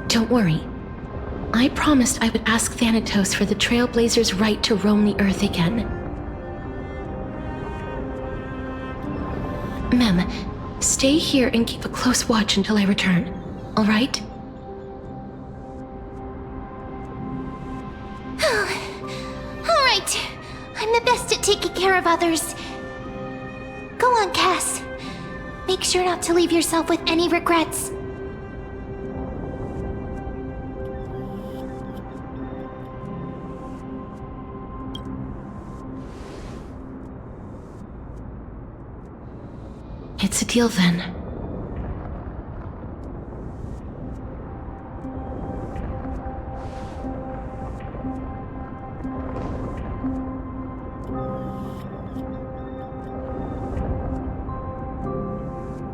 Don't worry. I promised I would ask Thanatos for the Trailblazers' right to roam the Earth again. Mem, stay here and keep a close watch until I return, all right?
All right. I'm the best at taking care of others. Go on, Cass. Make sure not to leave yourself with any regrets.
It's a deal then.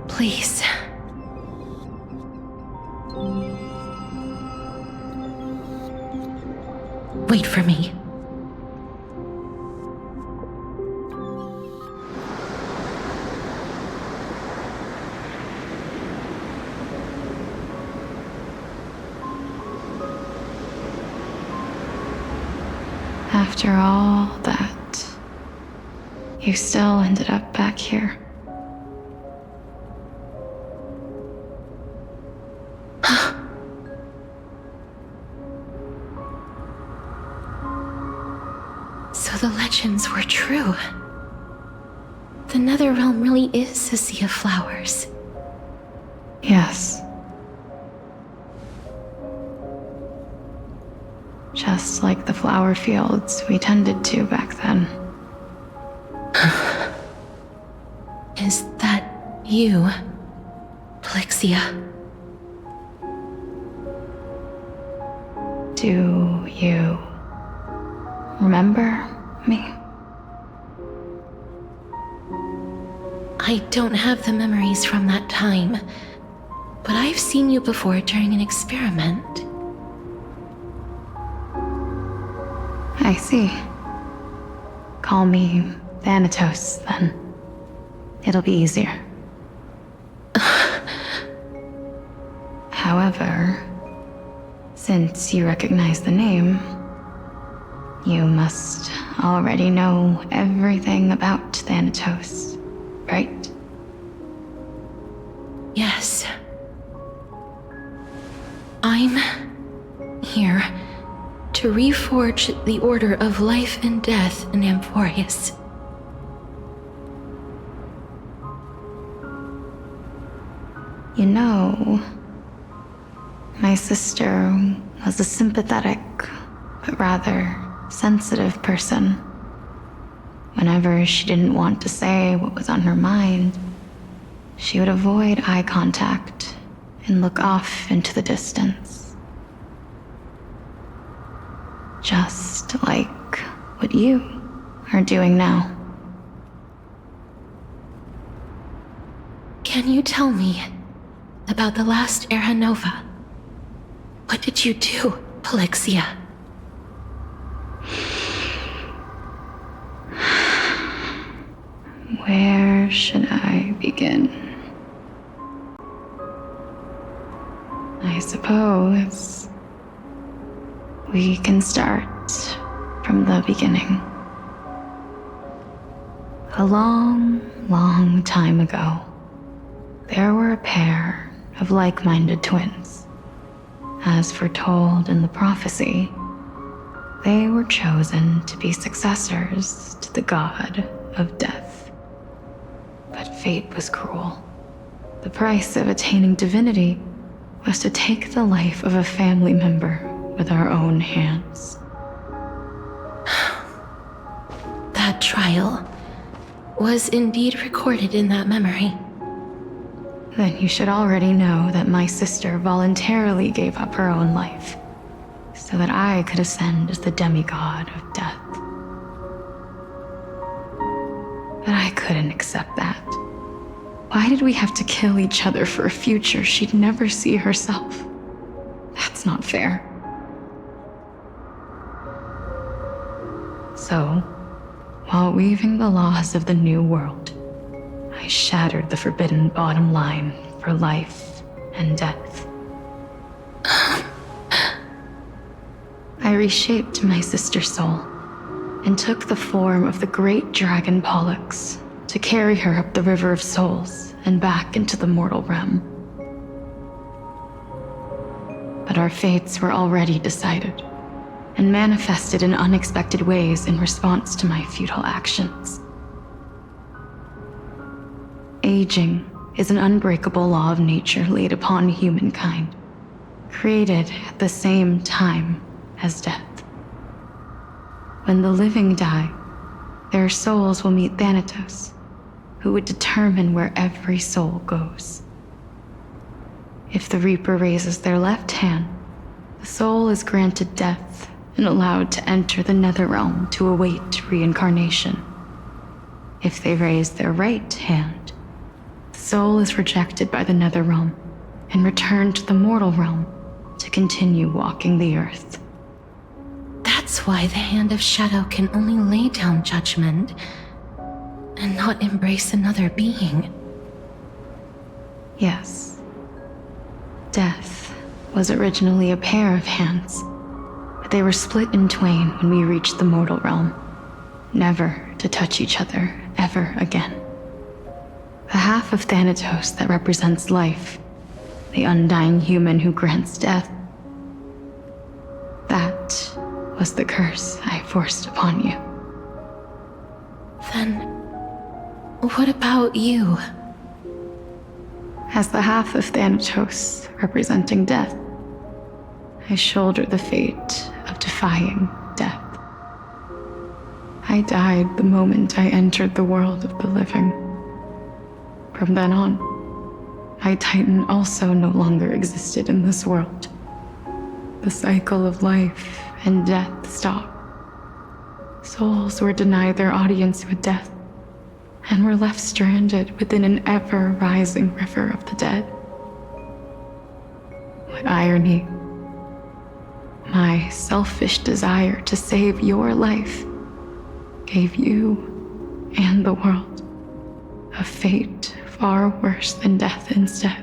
Please. Wait for me.
After all that, you still ended up back here.
So the legends were true. The Netherrealm really is a sea of flowers.
Yes. Just like the flower fields we tended to back then.
Is that you, Plixia?
Do you remember me?
I don't have the memories from that time, but I've seen you before during an experiment.
I see. Call me Thanatos, then. It'll be easier. However, since you recognize the name, you must already know everything about Thanatos, right?
Yes. I'm here to reforge the order of life and death in Amphorius.
You know, my sister was a sympathetic, but rather sensitive person. Whenever she didn't want to say what was on her mind, she would avoid eye contact and look off into the distance.
Just like what you are doing now.
Can you tell me about the last Era Nova? What did you do, Polixia?
Where should I begin? I suppose we can start from the beginning. A long, long time ago, there were a pair of like-minded twins. As foretold in the prophecy, they were chosen to be successors to the god of death. But fate was cruel. The price of attaining divinity was to take the life of a family member with our own hands.
That trial was indeed recorded in that memory.
Then you should already know that my sister voluntarily gave up her own life so that I could ascend as the demigod of death. But I couldn't accept that. Why did we have to kill each other for a future she'd never see herself? That's not fair. So, while weaving the laws of the new world, I shattered the forbidden bottom line for life and death. I reshaped my sister's soul and took the form of the great dragon Pollux to carry her up the River of Souls and back into the mortal realm. But our fates were already decided and manifested in unexpected ways in response to my futile actions. Aging is an unbreakable law of nature laid upon humankind, created at the same time as death. When the living die, their souls will meet Thanatos, who would determine where every soul goes. If the Reaper raises their left hand, the soul is granted death and allowed to enter the Netherrealm to await reincarnation. If they raise their right hand, the soul is rejected by the Netherrealm and returned to the mortal realm to continue walking the earth.
That's why the Hand of Shadow can only lay down judgment and not embrace another being.
Yes. Death was originally a pair of hands, but they were split in twain when we reached the mortal realm, never to touch each other ever again. The half of Thanatos that represents life, the undying human who grants death, that was the curse I forced upon you.
Then, what about you?
As the half of Thanatos representing death, I shoulder the fate of defying death. I died the moment I entered the world of the living. From then on, my Titan also no longer existed in this world. The cycle of life and death stopped. Souls were denied their audience with death and were left stranded within an ever-rising river of the dead. What irony. My selfish desire to save your life gave you and the world a fate far worse than death instead.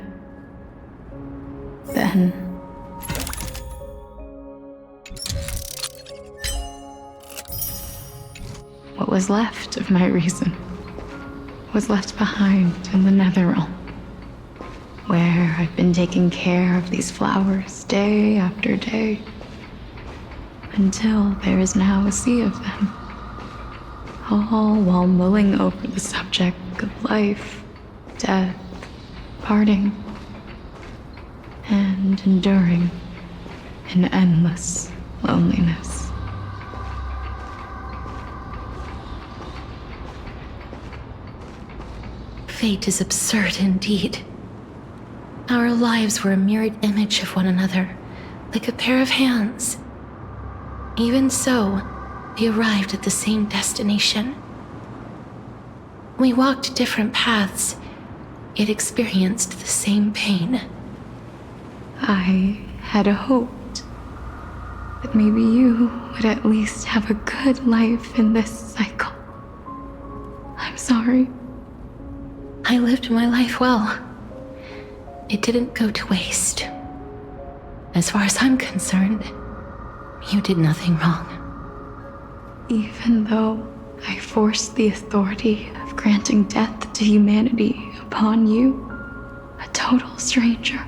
Then, what was left of my reason was left behind in the Netherrealm, where I've been taking care of these flowers day after day, until there is now a sea of them, all while mulling over the subject of life, death, parting, and enduring an endless loneliness.
Fate is absurd indeed. Our lives were a mirrored image of one another, like a pair of hands. Even so, we arrived at the same destination. We walked different paths, yet experienced the same pain.
I had hoped that maybe you would at least have a good life in this cycle. I'm sorry.
I lived my life well. It didn't go to waste. As far as I'm concerned, you did nothing wrong.
Even though I forced the authority of granting death to humanity upon you, a total stranger.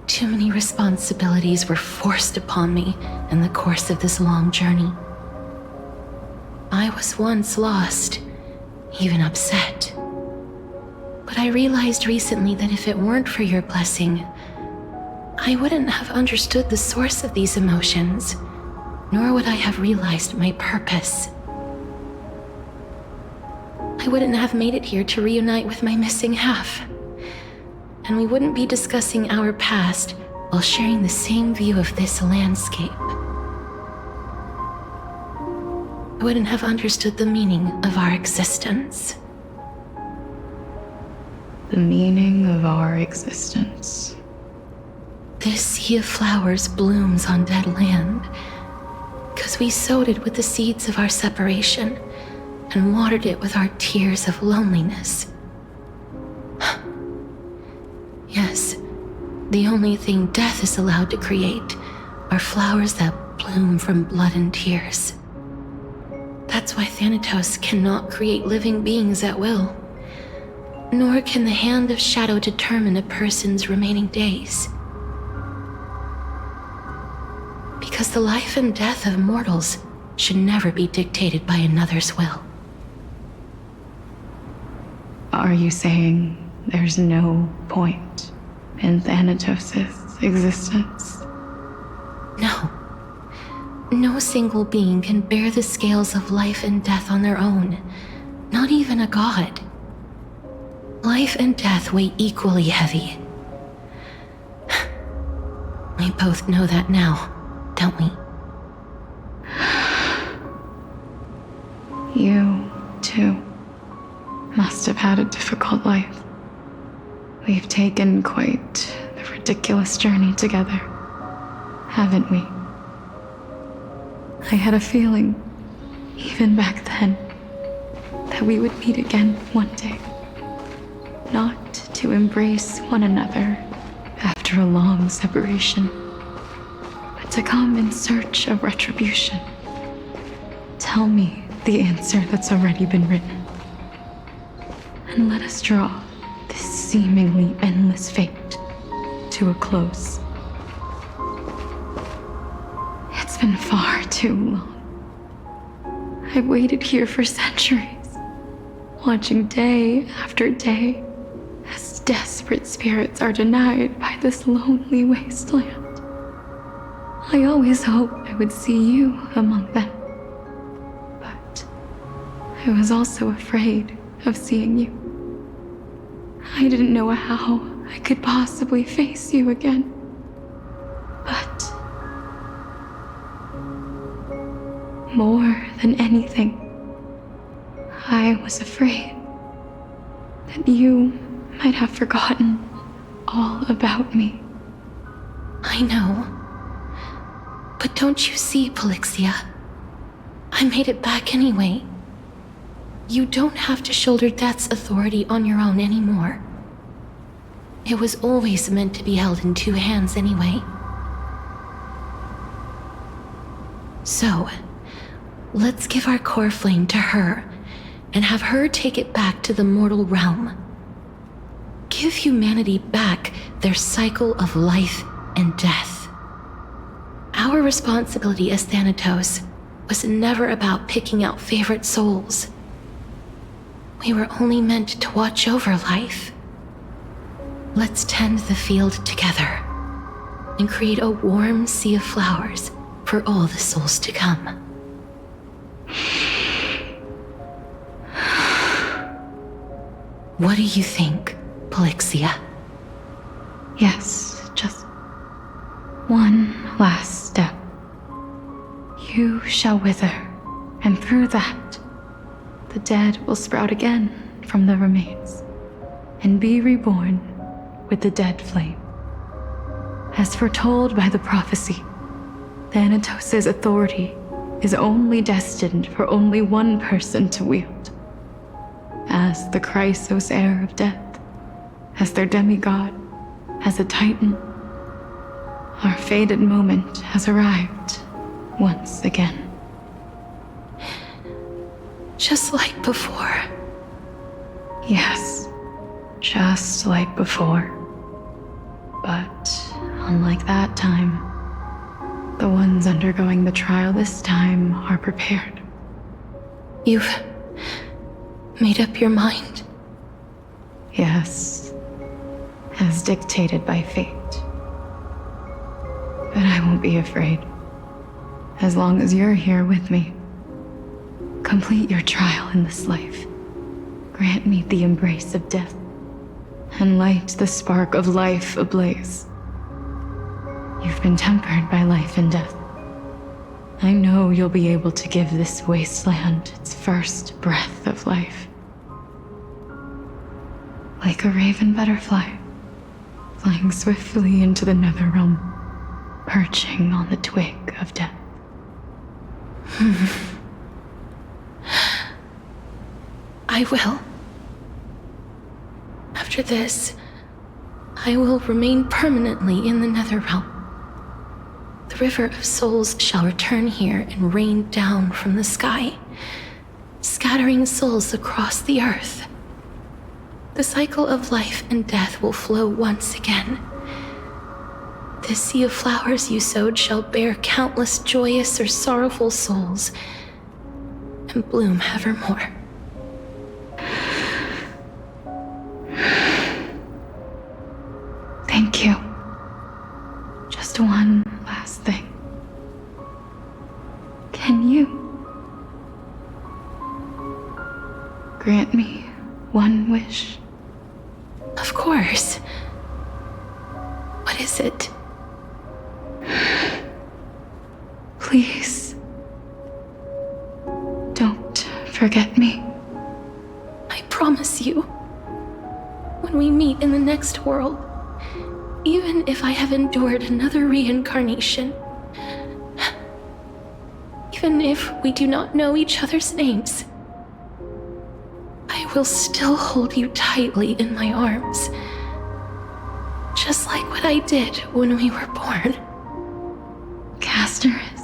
Too many responsibilities were forced upon me in the course of this long journey. I was once lost, even upset. But I realized recently that if it weren't for your blessing, I wouldn't have understood the source of these emotions, nor would I have realized my purpose. I wouldn't have made it here to reunite with my missing half. And we wouldn't be discussing our past while sharing the same view of this landscape. I wouldn't have understood the meaning of our existence.
The meaning of our existence.
This sea of flowers blooms on dead land because we sowed it with the seeds of our separation and watered it with our tears of loneliness. Yes, the only thing death is allowed to create are flowers that bloom from blood and tears. That's why Thanatos cannot create living beings at will, nor can the hand of shadow determine a person's remaining days. Because the life and death of mortals should never be dictated by another's will.
Are you saying there's no point in Thanatos' existence?
No. No single being can bear the scales of life and death on their own, not even a god. Life and death weigh equally heavy. We both know that now, don't we?
You, too, must have had a difficult life. We've taken quite the ridiculous journey together, haven't we? I had a feeling, even back then, that we would meet again one day. Not to embrace one another after a long separation, but to come in search of retribution. Tell me the answer that's already been written, and let us draw this seemingly endless fate to a close. It's been far too long. I've waited here for centuries, watching day after day as desperate spirits are denied by this lonely wasteland. I always hoped I would see you among them, but I was also afraid of seeing you. I didn't know how I could possibly face you again, but more than anything, I was afraid that you might have forgotten all about me.
I know. But don't you see, Polixia? I made it back anyway. You don't have to shoulder death's authority on your own anymore. It was always meant to be held in two hands anyway. So, let's give our core flame to her and have her take it back to the mortal realm. Give humanity back their cycle of life and death. Our responsibility as Thanatos was never about picking out favorite souls. We were only meant to watch over life. Let's tend the field together and create a warm sea of flowers for all the souls to come. What do you think, Polixia?
Yes, just one last step.
You shall wither, and through that, the dead will sprout again from the remains, and be reborn with the dead flame. As foretold by the prophecy, Thanatos' authority is only destined for only one person to wield. As the Chrysos heir of death, as their demigod, as a titan, our fated moment has arrived once again.
Just like before.
Yes, just like before. But unlike that time, the ones undergoing the trial this time are prepared.
You've made up your mind?
Yes, as dictated by fate. But I won't be afraid. As long as you're here with me. Complete your trial in this life. Grant me the embrace of death, and light the spark of life ablaze. You've been tempered by life and death. I know you'll be able to give this wasteland its first breath of life. Like a raven butterfly, flying swiftly into the netherrealm, perching on the twig of death.
I will. After this, I will remain permanently in the Netherrealm. The River of Souls shall return here and rain down from the sky, scattering souls across the earth. The cycle of life and death will flow once again. This sea of flowers you sowed shall bear countless joyous or sorrowful souls, and bloom evermore.
Thank you. Just one last thing. Can you grant me one wish?
Of course. What is it?
Please, don't forget me.
I promise you, when we meet in the next world, even if I have endured another reincarnation, even if we do not know each other's names, I will still hold you tightly in my arms, just like what I did when we were born.
Casterus.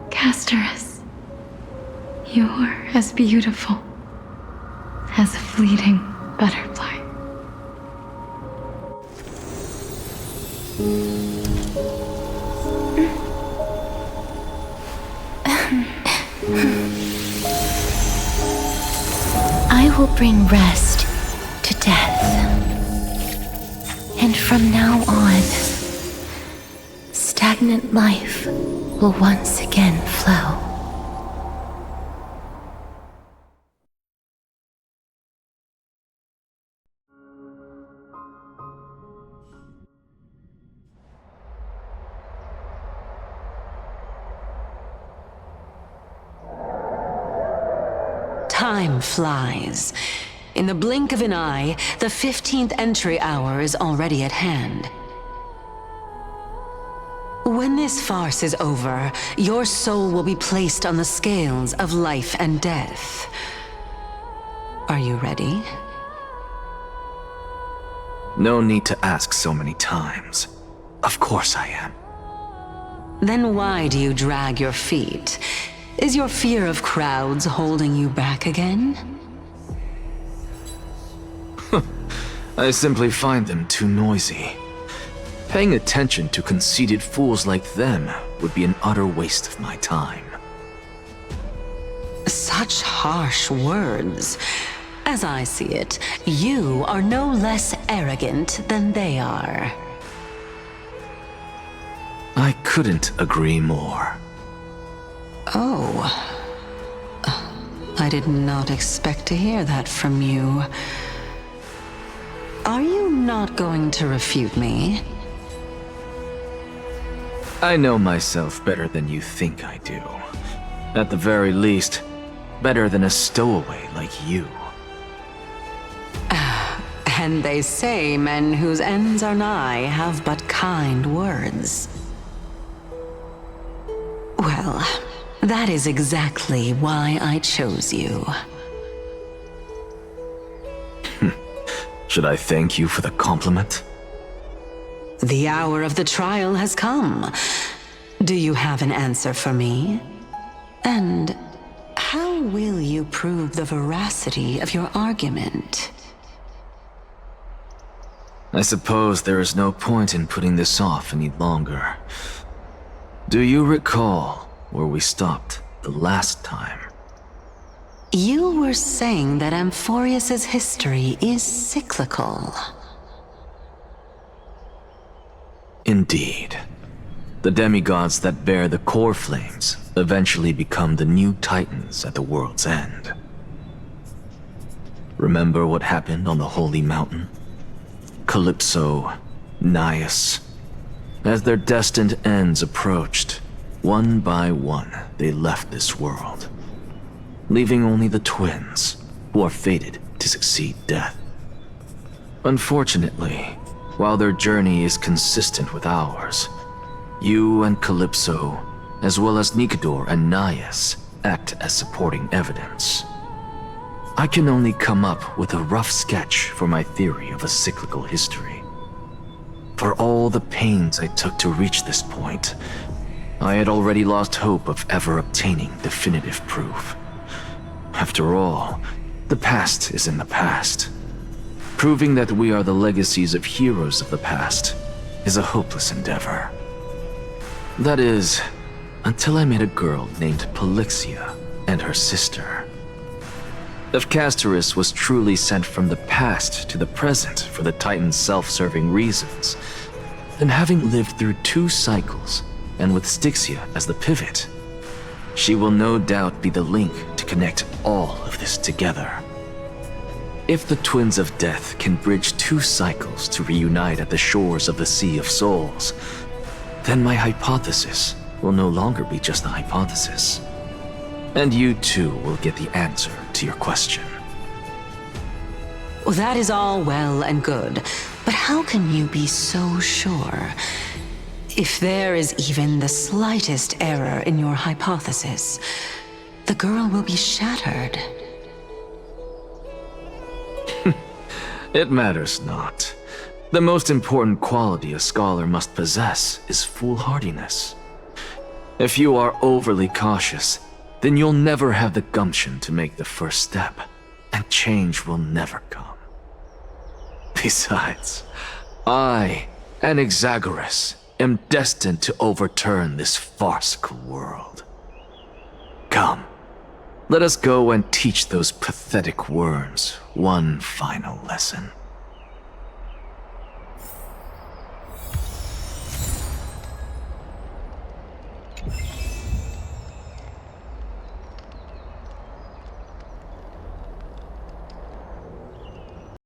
Casterus. You're as beautiful as a fleeting butterfly.
I will bring rest to death. And from now on, stagnant life will once again flow.
Time flies. In the blink of an eye, the 15th entry hour is already at hand. When this farce is over, your soul will be placed on the scales of life and death. Are you ready?
No need to ask so many times. Of course I am.
Then why do you drag your feet? Is your fear of crowds holding you back again?
I simply find them too noisy. Paying attention to conceited fools like them would be an utter waste of my time.
Such harsh words. As I see it, you are no less arrogant than they are.
I couldn't agree more.
Oh. I did not expect to hear that from you. Are you not going to refute me?
I know myself better than you think I do. At the very least, better than a stowaway like you.
And they say men whose ends are nigh have but kind words. Well, that is exactly why I chose you.
Should I thank you for the compliment?
The hour of the trial has come. Do you have an answer for me? And how will you prove the veracity of your argument?
I suppose there is no point in putting this off any longer. Do you recall where we stopped the last time?
You were saying that Amphorius's history is cyclical.
Indeed. The demigods that bear the core flames eventually become the new titans at the world's end. Remember what happened on the Holy Mountain? Calypso, Naias. As their destined ends approached, one by one they left this world, leaving only the twins, who are fated to succeed death. Unfortunately, while their journey is consistent with ours, you and Calypso, as well as Nicodor and Naias, act as supporting evidence. I can only come up with a rough sketch for my theory of a cyclical history. For all the pains I took to reach this point, I had already lost hope of ever obtaining definitive proof. After all, the past is in the past. Proving that we are the legacies of heroes of the past is a hopeless endeavor. That is, until I met a girl named Polixia and her sister. If Castorus was truly sent from the past to the present for the Titan's self-serving reasons, then having lived through 2 cycles, and with Styxia as the pivot, she will no doubt be the link to connect all of this together. If the Twins of Death can bridge 2 cycles to reunite at the shores of the Sea of Souls, then my hypothesis will no longer be just a hypothesis. And you too will get the answer to your question.
Well, that is all well and good, but how can you be so sure? If there is even the slightest error in your hypothesis, the girl will be shattered.
It matters not. The most important quality a scholar must possess is foolhardiness. If you are overly cautious, then you'll never have the gumption to make the first step, and change will never come. Besides, I, Anaxagoras, am destined to overturn this farcical world. Come, let us go and teach those pathetic worms one final lesson.